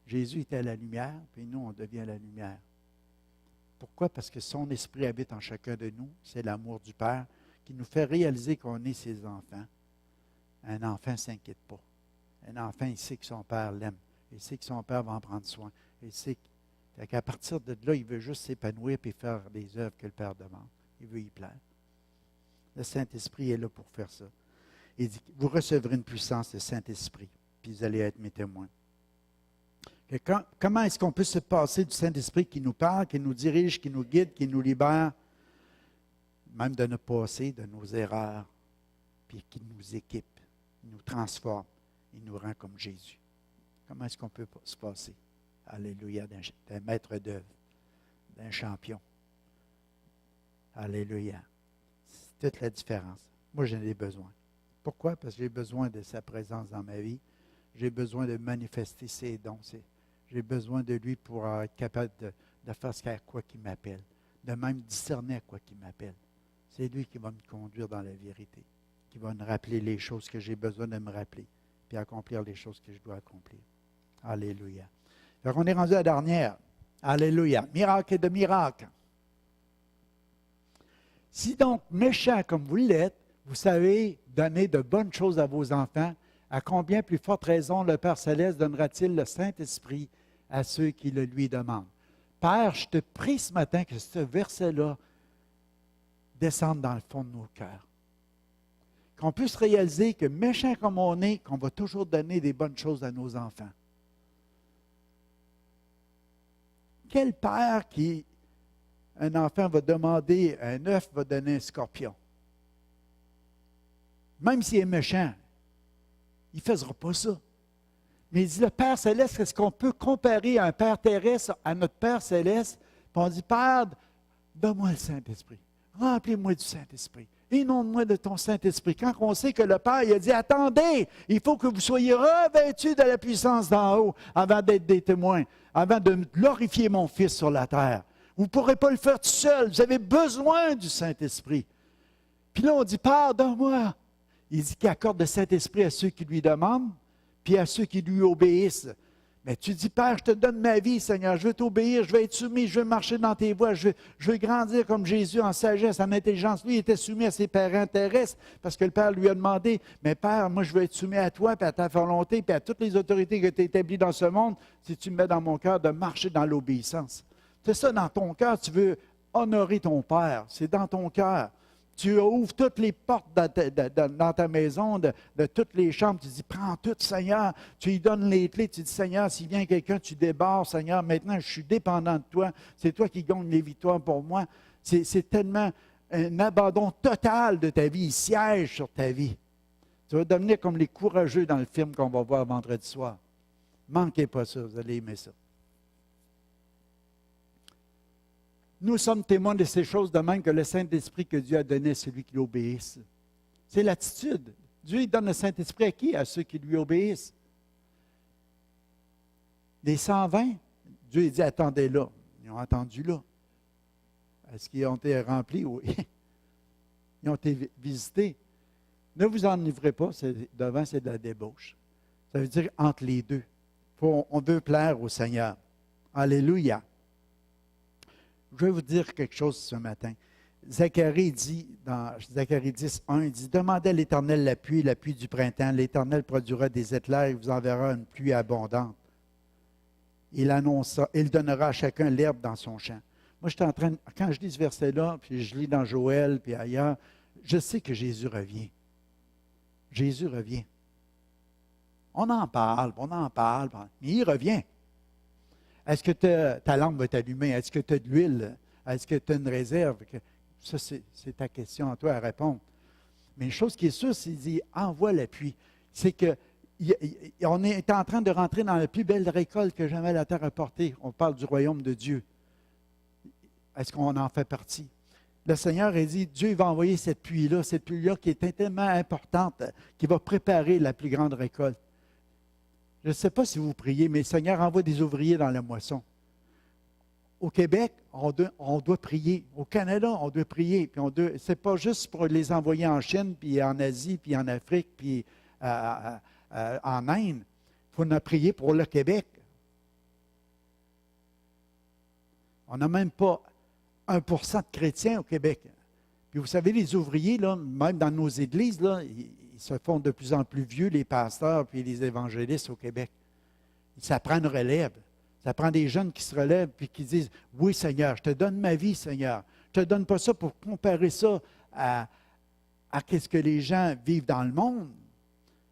Jésus était la lumière, puis nous, on devient la lumière. Pourquoi? Parce que son esprit habite en chacun de nous, c'est l'amour du Père, qui nous fait réaliser qu'on est ses enfants. Un enfant ne s'inquiète pas. Un enfant, il sait que son père l'aime. Il sait que son père va en prendre soin. Il sait qu'à partir de là, il veut juste s'épanouir et faire les œuvres que le Père demande. Il veut y plaire. Le Saint-Esprit est là pour faire ça. Il dit, vous recevrez une puissance du Saint-Esprit, puis vous allez être mes témoins. Comment est-ce qu'on peut se passer du Saint-Esprit qui nous parle, qui nous dirige, qui nous guide, qui nous libère, même de notre passé, de nos erreurs, puis qui nous équipe, il nous transforme, il nous rend comme Jésus. Comment est-ce qu'on peut se passer? Alléluia, d'un maître d'œuvre, d'un champion. Alléluia. C'est toute la différence. Moi, j'en ai besoin. Pourquoi? Parce que j'ai besoin de sa présence dans ma vie. J'ai besoin de manifester ses dons. J'ai besoin de lui pour être capable de faire ce à quoi il m'appelle, de même discerner à quoi il m'appelle. C'est lui qui va me conduire dans la vérité, qui va me rappeler les choses que j'ai besoin de me rappeler, puis accomplir les choses que je dois accomplir. Alléluia. Donc, on est rendu à la dernière. Alléluia. Miracle de miracle. Si donc, méchant comme vous l'êtes, vous savez donner de bonnes choses à vos enfants, à combien plus forte raison le Père Céleste donnera-t-il le Saint-Esprit à ceux qui le lui demandent? Père, je te prie ce matin que ce verset-là descende dans le fond de nos cœurs. Qu'on puisse réaliser que, méchant comme on est, qu'on va toujours donner des bonnes choses à nos enfants. Quel père qui, un enfant va demander un œuf, va donner un scorpion? Même s'il est méchant, il ne faisra pas ça. Mais il dit, le Père Céleste, est-ce qu'on peut comparer un Père terrestre à notre Père Céleste? Puis on dit, Père, donne-moi le Saint-Esprit. Remplis-moi du Saint-Esprit. Inonde-moi de ton Saint-Esprit. Quand on sait que le Père il a dit, attendez, il faut que vous soyez revêtus de la puissance d'en haut avant d'être des témoins, avant de glorifier mon Fils sur la terre. Vous ne pourrez pas le faire tout seul. Vous avez besoin du Saint-Esprit. Puis là, on dit, Père, donne-moi. Il dit qu'il accorde le Saint-Esprit à ceux qui lui demandent, puis à ceux qui lui obéissent. Mais tu dis, Père, je te donne ma vie, Seigneur. Je veux t'obéir, je veux être soumis, je veux marcher dans tes voies. Je veux grandir comme Jésus en sagesse, en intelligence. Lui, il était soumis à ses parents terrestres parce que le Père lui a demandé, mais Père, moi, je veux être soumis à toi, puis à ta volonté, puis à toutes les autorités que tu as établies dans ce monde, si tu me mets dans mon cœur de marcher dans l'obéissance. C'est ça, dans ton cœur, tu veux honorer ton Père. C'est dans ton cœur. Tu ouvres toutes les portes dans ta maison, de toutes les chambres. Tu dis, prends tout, Seigneur. Tu lui donnes les clés. Tu dis, Seigneur, s'il vient quelqu'un, tu débarres, Seigneur. Maintenant, je suis dépendant de toi. C'est toi qui gagnes les victoires pour moi. C'est tellement un abandon total de ta vie. Il siège sur ta vie. Tu vas devenir comme les courageux dans le film qu'on va voir vendredi soir. Manquez pas ça, vous allez aimer ça. Nous sommes témoins de ces choses de même que le Saint-Esprit que Dieu a donné à celui qui l'obéisse. C'est l'attitude. Dieu il donne le Saint-Esprit à qui? À ceux qui lui obéissent. Les 120, Dieu il dit, attendez là. Ils ont attendu là. Est-ce qu'ils ont été remplis? Oui. Ils ont été visités. Ne vous enivrez pas, devant c'est de la débauche. Ça veut dire entre les deux. On veut plaire au Seigneur. Alléluia. Je vais vous dire quelque chose ce matin. Zacharie dit, dans Zacharie 10, 1, il dit, demandez à l'Éternel la pluie du printemps. L'Éternel produira des éclairs et vous enverra une pluie abondante. Il donnera à chacun l'herbe dans son champ. Moi, je suis en train, quand je lis ce verset-là, puis je lis dans Joël, puis ailleurs, je sais que Jésus revient. Jésus revient. On en parle, mais il revient. Est-ce que ta lampe va t'allumer? Est-ce que tu as de l'huile? Est-ce que tu as une réserve? Ça, c'est ta question à toi à répondre. Mais une chose qui est sûre, c'est qu'il dit, envoie la pluie. C'est qu'on est en train de rentrer dans la plus belle récolte que jamais la terre a portée. On parle du royaume de Dieu. Est-ce qu'on en fait partie? Le Seigneur a dit, Dieu va envoyer cette pluie-là qui est tellement importante, qui va préparer la plus grande récolte. Je ne sais pas si vous priez, mais le Seigneur envoie des ouvriers dans la moisson. Au Québec, on doit prier. Au Canada, on doit prier. Ce n'est pas juste pour les envoyer en Chine, puis en Asie, puis en Afrique, puis en Inde. Il faut en prier pour le Québec. On n'a même pas 1% de chrétiens au Québec. Puis vous savez, les ouvriers, là, même dans nos églises, là, ils se font de plus en plus vieux, les pasteurs puis les évangélistes au Québec. Ça prend une relève. Ça prend des jeunes qui se relèvent et qui disent, « Oui, Seigneur, je te donne ma vie, Seigneur. Je ne te donne pas ça pour comparer ça à ce que les gens vivent dans le monde,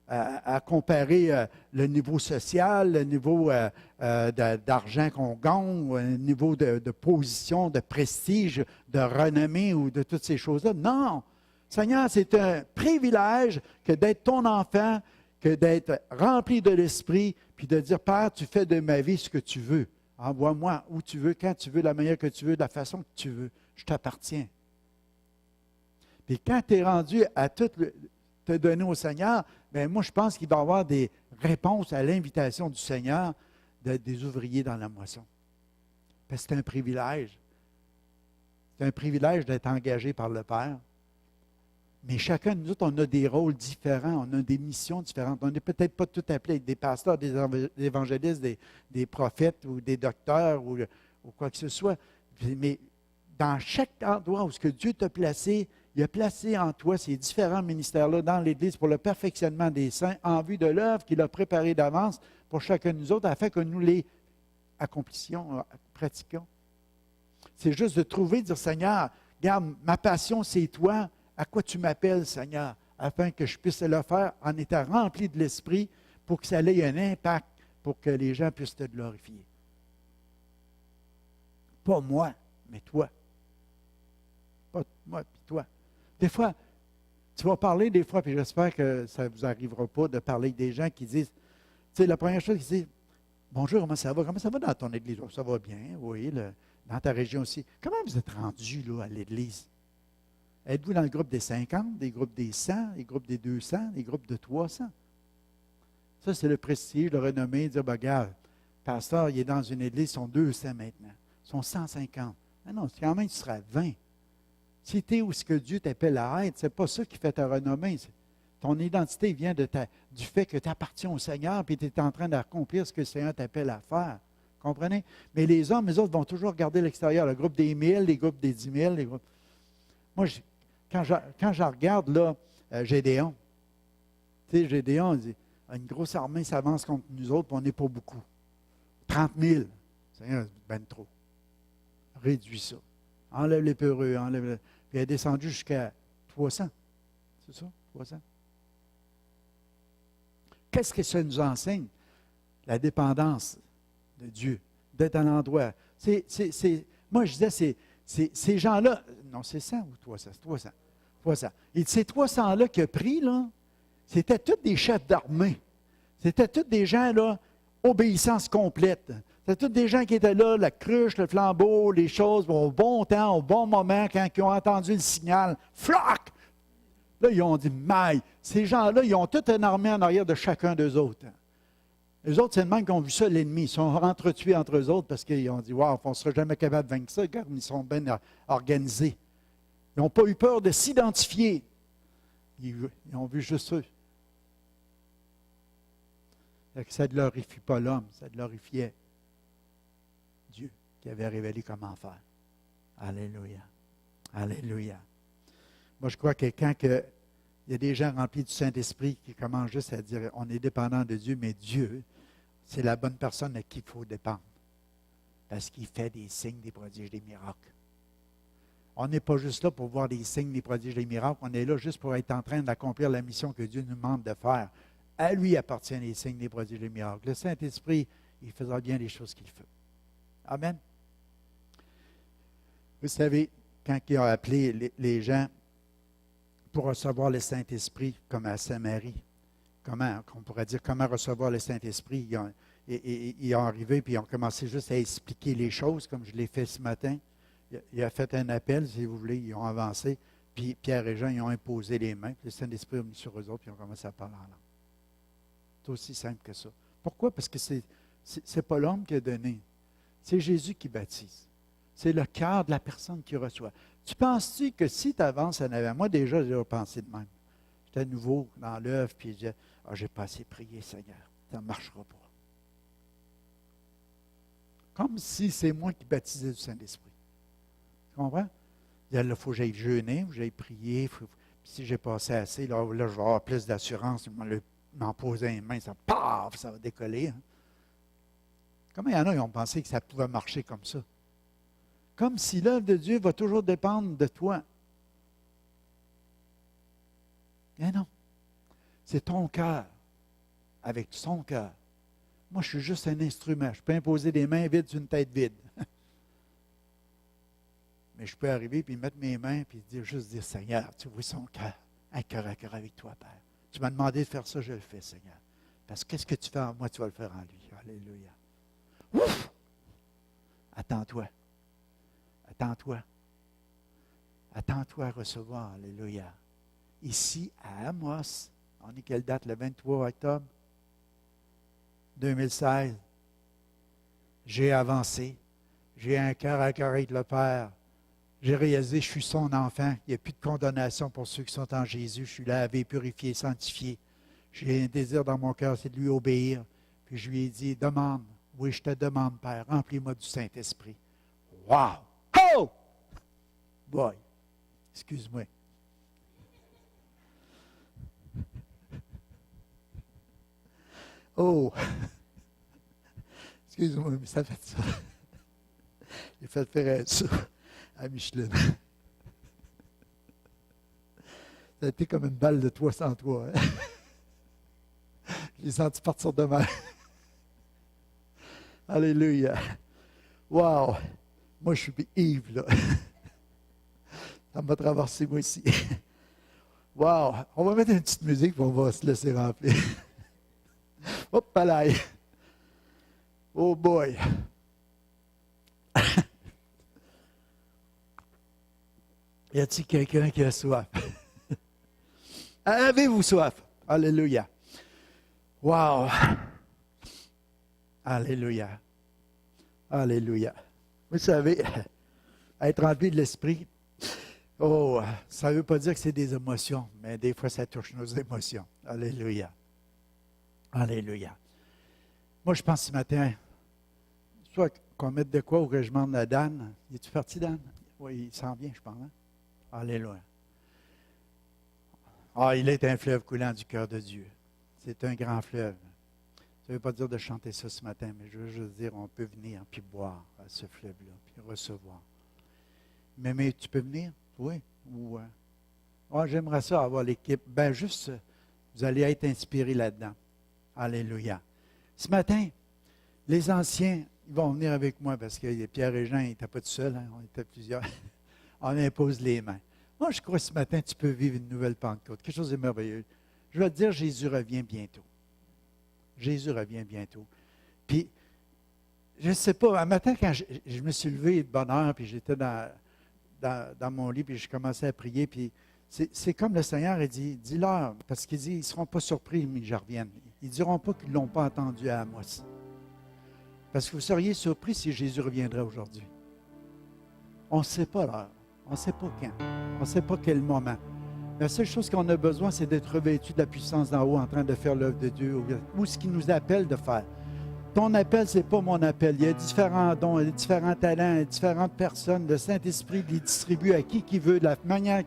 à comparer le niveau social, le niveau d'argent qu'on gagne, le niveau de position, de prestige, de renommée ou de toutes ces choses-là. Non! Seigneur, c'est un privilège que d'être ton enfant, que d'être rempli de l'Esprit, puis de dire, Père, tu fais de ma vie ce que tu veux. Envoie-moi où tu veux, quand tu veux, la manière que tu veux, de la façon que tu veux. Je t'appartiens. Puis quand tu es rendu à tout te donner au Seigneur, bien moi, je pense qu'il va y avoir des réponses à l'invitation du Seigneur des ouvriers dans la moisson. Parce que c'est un privilège. C'est un privilège d'être engagé par le Père. Mais chacun de nous autres, on a des rôles différents, on a des missions différentes. On n'est peut-être pas tout appelés des pasteurs, des évangélistes, des prophètes ou des docteurs ou quoi que ce soit. Mais dans chaque endroit où ce que Dieu t'a placé, il a placé en toi ces différents ministères-là dans l'Église pour le perfectionnement des saints en vue de l'œuvre qu'il a préparée d'avance pour chacun de nous autres afin que nous les accomplissions, pratiquions. C'est juste de trouver, de dire, Seigneur, regarde, ma passion, c'est toi. À quoi tu m'appelles, Seigneur, afin que je puisse le faire en étant rempli de l'Esprit pour que ça ait un impact, pour que les gens puissent te glorifier. Pas moi, mais toi. Pas moi, puis toi. Des fois, tu vas parler des fois, puis j'espère que ça ne vous arrivera pas de parler avec des gens qui disent, tu sais, la première chose qu'ils disent, bonjour, comment ça va? Comment ça va dans ton église? Oh, ça va bien, oui, dans ta région aussi. Comment vous êtes rendu là, à l'église? Êtes-vous dans le groupe des 50, des groupes des 100, des groupes des 200, des groupes de 300? Ça, c'est le prestige, le renommée, de dire, ben, regarde, le pasteur, il est dans une église, ils sont 200 maintenant, ils sont 150. Mais non, quand même, tu seras 20. Si tu es où ce que Dieu t'appelle à être, ce n'est pas ça qui fait ta renommée. Ton identité vient du fait que tu appartiens au Seigneur et tu es en train d'accomplir ce que le Seigneur t'appelle à faire. Comprenez? Mais les hommes, les autres, vont toujours regarder l'extérieur. Le groupe des 1000, les groupes des 10 000, les groupes... Moi, quand je regarde, là, Gédéon, tu sais, Gédéon, il dit, une grosse armée s'avance contre nous autres, puis on n'est pas beaucoup. 30 000. Seigneur, c'est ben trop. Réduis ça. Enlève les peureux, enlève... Puis elle est descendue jusqu'à 300. C'est ça? 300. Qu'est-ce que ça nous enseigne? La dépendance de Dieu, d'être à l'endroit. Moi, je disais, ces gens-là, non, c'est 100 ou 300? C'est 300. 300. Et ces 300-là qu'il a pris, là, c'était tous des chefs d'armée. C'était tous des gens, là, obéissance complète. C'était tous des gens qui étaient là, la cruche, le flambeau, les choses, au bon temps, au bon moment, quand ils ont entendu le signal. Floc! Là, ils ont dit, maille. Ces gens-là, ils ont toute une armée en arrière de chacun d'eux autres. Les autres, c'est le même qui ont vu ça, l'ennemi. Ils sont entretués entre eux autres parce qu'ils ont dit, waouh, on ne sera jamais capable de vaincre ça, car ils sont bien organisés. Ils n'ont pas eu peur de s'identifier. Ils ont vu juste eux. Ça ne glorifie pas l'homme, ça glorifiait Dieu qui avait révélé comment faire. Alléluia. Alléluia. Moi, je crois que quand il y a des gens remplis du Saint-Esprit qui commencent juste à dire on est dépendant de Dieu, mais Dieu, c'est la bonne personne à qui il faut dépendre. Parce qu'il fait des signes, des prodiges, des miracles. On n'est pas juste là pour voir des signes, des prodiges, des miracles. On est là juste pour être en train d'accomplir la mission que Dieu nous demande de faire. À lui appartiennent les signes, les prodiges, les miracles. Le Saint-Esprit, il fera bien les choses qu'il fait. Amen. Vous savez, quand il a appelé les gens pour recevoir le Saint-Esprit, comme à Saint-Marie, on pourrait dire, comment recevoir le Saint-Esprit, ils ont arrivé et ils ont commencé juste à expliquer les choses, comme je l'ai fait ce matin. Il a fait un appel, si vous voulez, ils ont avancé, puis Pierre et Jean, ils ont imposé les mains, puis le Saint-Esprit est venu sur eux autres, puis ils ont commencé à parler en langue. C'est aussi simple que ça. Pourquoi? Parce que c'est pas l'homme qui a donné. C'est Jésus qui baptise. C'est le cœur de la personne qui reçoit. Tu penses-tu que si tu avances en avant, moi déjà, j'ai pensé de même. J'étais nouveau dans l'œuvre, puis je disais, j'ai pas assez prié, Seigneur. Ça ne marchera pas. Comme si c'est moi qui baptisais du Saint-Esprit. Tu comprends? Il faut que j'aille jeûner, il faut que j'aille prier. Puis si j'ai passé assez, là, je vais avoir plus d'assurance. M'en poser une main, ça, paf, ça va décoller. Hein? Comment il y en a qui ont pensé que ça pouvait marcher comme ça? Comme si l'œuvre de Dieu va toujours dépendre de toi. Mais non. C'est ton cœur, avec son cœur. Moi, je suis juste un instrument. Je peux imposer des mains vides sur une tête vide. Mais je peux arriver et mettre mes mains et juste dire, Seigneur, tu vois son cœur, un cœur à cœur avec toi, Père. Tu m'as demandé de faire ça, je le fais, Seigneur. Parce que qu'est-ce que tu fais en moi, tu vas le faire en lui. Alléluia. Ouf! Attends-toi. Attends-toi. Attends-toi à recevoir. Alléluia. Ici, à Amos, on est quelle date? Le 23 octobre 2016. J'ai avancé. J'ai un cœur à cœur avec le Père. J'ai réalisé que je suis son enfant. Il n'y a plus de condamnation pour ceux qui sont en Jésus. Je suis lavé, purifié, sanctifié. J'ai un désir dans mon cœur, c'est de lui obéir. Puis je lui ai dit, demande. Oui, je te demande, Père, remplis-moi du Saint-Esprit. Wow! Oh! Boy! Excuse-moi. Oh! Excuse-moi, mais ça fait ça. J'ai fait faire ça à Micheline. Ça a été comme une balle de 303. Hein? J'ai senti partir de mal. Alléluia. Wow! Moi, je suis Yves, là. Ça m'a traversé, moi aussi. Wow! On va mettre une petite musique, puis on va se laisser remplir. Hop, là. Oh boy! Y a-t-il quelqu'un qui a soif? Avez-vous soif? Alléluia. Wow! Alléluia. Alléluia. Vous savez, être rempli de l'Esprit, Oh, ça ne veut pas dire que c'est des émotions, mais des fois, ça touche nos émotions. Alléluia. Alléluia. Moi, je pense ce matin, soit qu'on mette de quoi ou que je demande à Dan. Es-tu parti, Dan? Oui, il s'en vient, je pense. Hein? Alléluia. Ah, il est un fleuve coulant du cœur de Dieu. C'est un grand fleuve. Ça ne veut pas dire de chanter ça ce matin, mais je veux juste dire, on peut venir puis boire à ce fleuve-là, puis recevoir. Mais tu peux venir? Oui. Ou, j'aimerais ça avoir l'équipe. Ben juste, vous allez être inspirés là-dedans. Alléluia. Ce matin, les anciens, ils vont venir avec moi parce que Pierre et Jean, ils n'étaient pas tout seuls, hein, on était plusieurs. On impose les mains. Moi, je crois que ce matin, tu peux vivre une nouvelle Pentecôte. Quelque chose de merveilleux. Je vais te dire, Jésus revient bientôt. Jésus revient bientôt. Puis, je ne sais pas, un matin, quand je me suis levé de bonne heure, puis j'étais dans mon lit, puis je commençais à prier, puis c'est comme le Seigneur a dit, dis-leur, parce qu'il dit, ils ne seront pas surpris, mais je revienne. Ils ne diront pas qu'ils ne l'ont pas entendu à Amos. Parce que vous seriez surpris si Jésus reviendrait aujourd'hui. On ne sait pas l'heure, on ne sait pas quand, on ne sait pas quel moment. La seule chose qu'on a besoin, c'est d'être revêtu de la puissance d'en haut en train de faire l'œuvre de Dieu, ou ce qu'il nous appelle de faire. Ton appel, ce n'est pas mon appel. Il y a différents dons, il y a différents talents, il y a différentes personnes. Le Saint-Esprit les distribue à qui veut, de la manière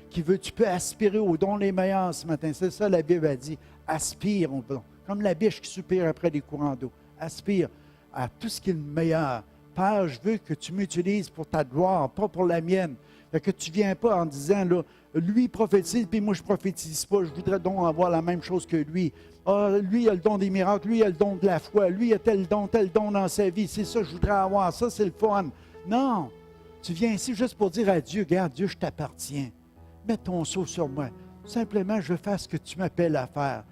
qu'il veut. Tu peux aspirer aux dons les meilleurs ce matin. C'est ça la Bible a dit. Aspire aux dons. Comme la biche qui soupire après les courants d'eau. Aspire à tout ce qui est le meilleur. Père, je veux que tu m'utilises pour ta gloire, pas pour la mienne. Que tu ne viens pas en disant, là, lui prophétise, puis moi je ne prophétise pas. Je voudrais donc avoir la même chose que lui. Ah, lui, il a le don des miracles, lui, il a le don de la foi, lui, il a tel don dans sa vie. C'est ça que je voudrais avoir, ça, c'est le fun. Non, tu viens ici juste pour dire à Dieu, regarde, Dieu, je t'appartiens. Mets ton sceau sur moi. Simplement, je veux faire ce que tu m'appelles à faire.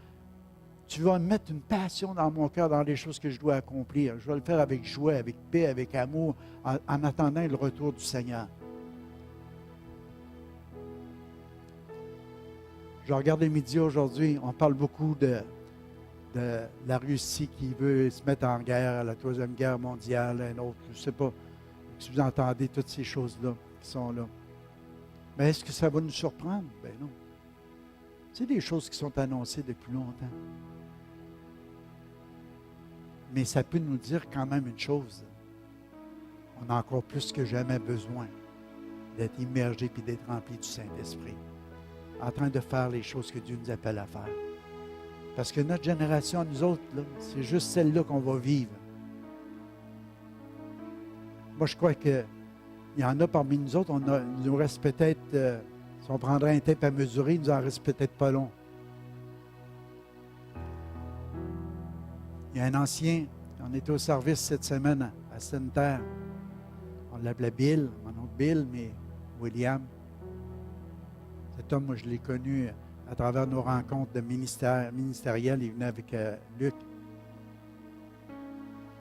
Tu vas mettre une passion dans mon cœur, dans les choses que je dois accomplir. Je vais le faire avec joie, avec paix, avec amour, en attendant le retour du Seigneur. Je regarde les médias aujourd'hui, on parle beaucoup de la Russie qui veut se mettre en guerre à la Troisième Guerre mondiale, un autre, je ne sais pas si vous entendez toutes ces choses-là qui sont là. Mais est-ce que ça va nous surprendre? Ben non. C'est des choses qui sont annoncées depuis longtemps. Mais ça peut nous dire quand même une chose. On a encore plus que jamais besoin d'être immergé et d'être rempli du Saint-Esprit, en train de faire les choses que Dieu nous appelle à faire. Parce que notre génération, nous autres, là, c'est juste celle-là qu'on va vivre. Moi, je crois qu'il y en a parmi nous autres, il nous reste peut-être, si on prendrait un tape à mesurer, il nous en reste peut-être pas long. Il y a un ancien, on était au service cette semaine à Sainte-Terre. On l'appelait Bill, mon oncle Bill, mais William. Cet homme, moi, je l'ai connu à travers nos rencontres de ministérielles. Il venait avec Luc.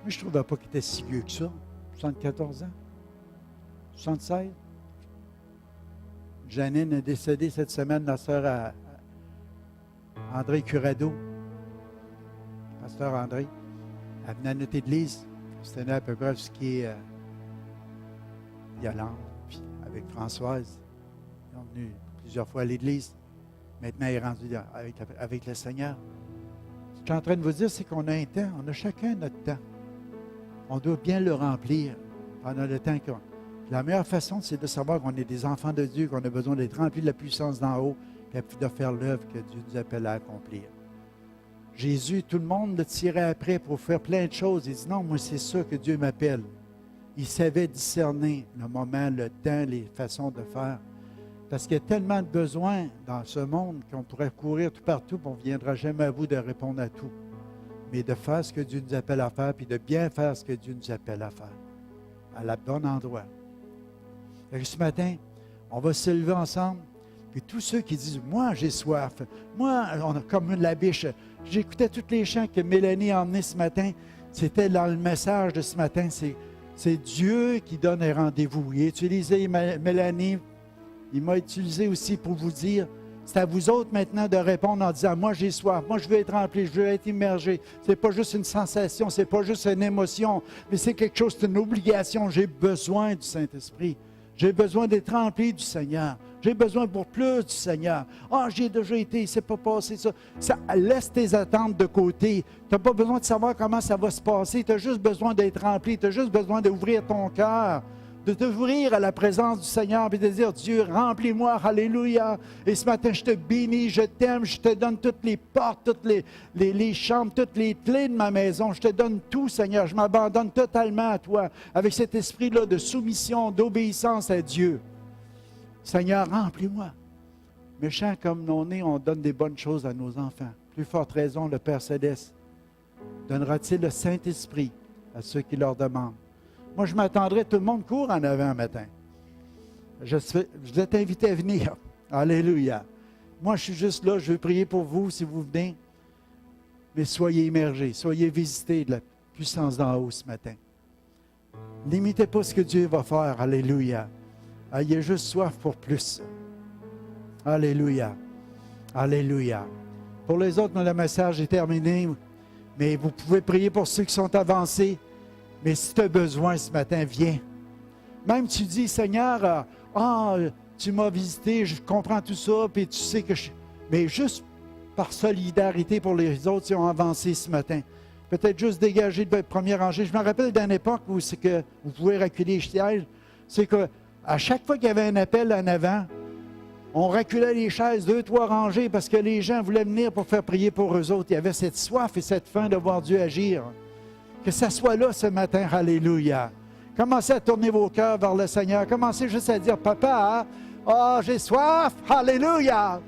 Moi, je ne trouvais pas qu'il était si vieux que ça. 74 ans. 76. Janine est décédée cette semaine, la sœur à André Curado. Pasteur André. Elle venait à notre église. C'était à peu près ce qui est Yolande, puis avec Françoise. Ils sont venus plusieurs fois à l'église. Maintenant, il est rendu avec le Seigneur. Ce que je suis en train de vous dire, c'est qu'on a un temps, on a chacun notre temps. On doit bien le remplir pendant le temps qu'on... La meilleure façon, c'est de savoir qu'on est des enfants de Dieu, qu'on a besoin d'être remplis de la puissance d'en haut, et de faire l'œuvre que Dieu nous appelle à accomplir. Jésus, tout le monde le tirait après pour faire plein de choses. Il dit, non, moi, c'est ça que Dieu m'appelle. Il savait discerner le moment, le temps, les façons de faire. Parce qu'il y a tellement de besoins dans ce monde qu'on pourrait courir tout partout, on ne viendra jamais à bout de répondre à tout. Mais de faire ce que Dieu nous appelle à faire, puis de bien faire ce que Dieu nous appelle à faire, à la bon endroit. Et ce matin, on va se lever ensemble, puis tous ceux qui disent, moi j'ai soif, moi, on a comme la biche. J'écoutais tous les chants que Mélanie a emmenés ce matin, c'était dans le message de ce matin, c'est Dieu qui donne un rendez-vous. Il a utilisé Mélanie. Il m'a utilisé aussi pour vous dire, c'est à vous autres maintenant de répondre en disant, moi j'ai soif, moi je veux être rempli, je veux être immergé. Ce n'est pas juste une sensation, ce n'est pas juste une émotion, mais c'est quelque chose, c'est une obligation. J'ai besoin du Saint-Esprit. J'ai besoin d'être rempli du Seigneur. J'ai besoin pour plus du Seigneur. Ah, j'ai déjà été, il ne s'est pas passé ça. Laisse tes attentes de côté. Tu n'as pas besoin de savoir comment ça va se passer. Tu as juste besoin d'être rempli. Tu as juste besoin d'ouvrir ton cœur, de t'ouvrir à la présence du Seigneur et de dire, Dieu, remplis-moi, alléluia. Et ce matin, je te bénis, je t'aime, je te donne toutes les portes, toutes les chambres, toutes les clés de ma maison. Je te donne tout, Seigneur. Je m'abandonne totalement à toi, avec cet esprit-là de soumission, d'obéissance à Dieu. Seigneur, remplis-moi. Méchant comme on est, on donne des bonnes choses à nos enfants. Plus forte raison, le Père Céleste donnera-t-il le Saint-Esprit à ceux qui leur demandent. Moi, je m'attendrais, tout le monde court en avant matin. Je vous êtes invités à venir. Alléluia. Moi, je suis juste là, je veux prier pour vous si vous venez. Mais soyez immergés, soyez visités de la puissance d'en haut ce matin. N'imitez pas ce que Dieu va faire. Alléluia. Ayez juste soif pour plus. Alléluia. Alléluia. Pour les autres, le message est terminé, mais vous pouvez prier pour ceux qui sont avancés. Mais si tu as besoin ce matin, viens. Même tu dis, Seigneur, tu m'as visité, je comprends tout ça, puis tu sais que je... Mais juste par solidarité pour les autres qui ont avancé ce matin. Peut-être juste dégager de votre première rangée. Je me rappelle d'une époque où c'est que vous pouvez reculer les sièges. C'est que à chaque fois qu'il y avait un appel en avant, on reculait les chaises, 2, 3 rangées, parce que les gens voulaient venir pour faire prier pour eux autres. Il y avait cette soif et cette faim de voir Dieu agir. Que ça soit là ce matin, alléluia. Commencez à tourner vos cœurs vers le Seigneur. Commencez juste à dire, Papa, j'ai soif, alléluia.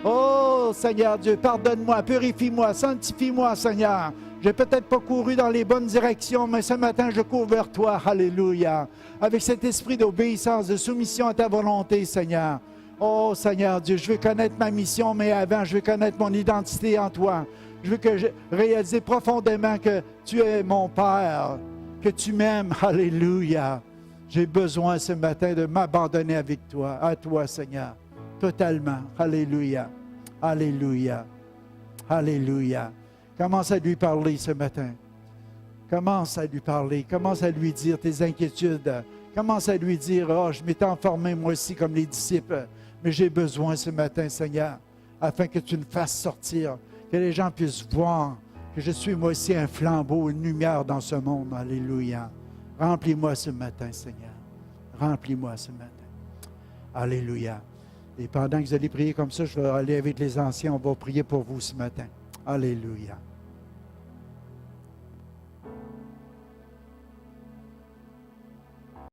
Oh, Seigneur Dieu, pardonne-moi, purifie-moi, sanctifie-moi, Seigneur. Je n'ai peut-être pas couru dans les bonnes directions, mais ce matin, je cours vers toi, alléluia. Avec cet esprit d'obéissance, de soumission à ta volonté, Seigneur. Oh, Seigneur Dieu, je veux connaître ma mission, mais avant, je veux connaître mon identité en toi. Je veux réaliser profondément que tu es mon Père, que tu m'aimes, alléluia. J'ai besoin ce matin de m'abandonner avec toi, à toi, Seigneur, totalement, alléluia, alléluia, alléluia. Commence à lui parler ce matin. Commence à lui parler. Commence à lui dire tes inquiétudes. Commence à lui dire, je m'étais enfermé moi aussi comme les disciples, mais j'ai besoin ce matin, Seigneur, afin que tu me fasses sortir, que les gens puissent voir que je suis moi aussi un flambeau, une lumière dans ce monde. Alléluia. Remplis-moi ce matin, Seigneur. Remplis-moi ce matin. Alléluia. Et pendant que vous allez prier comme ça, je vais aller avec les anciens. On va prier pour vous ce matin. Alléluia.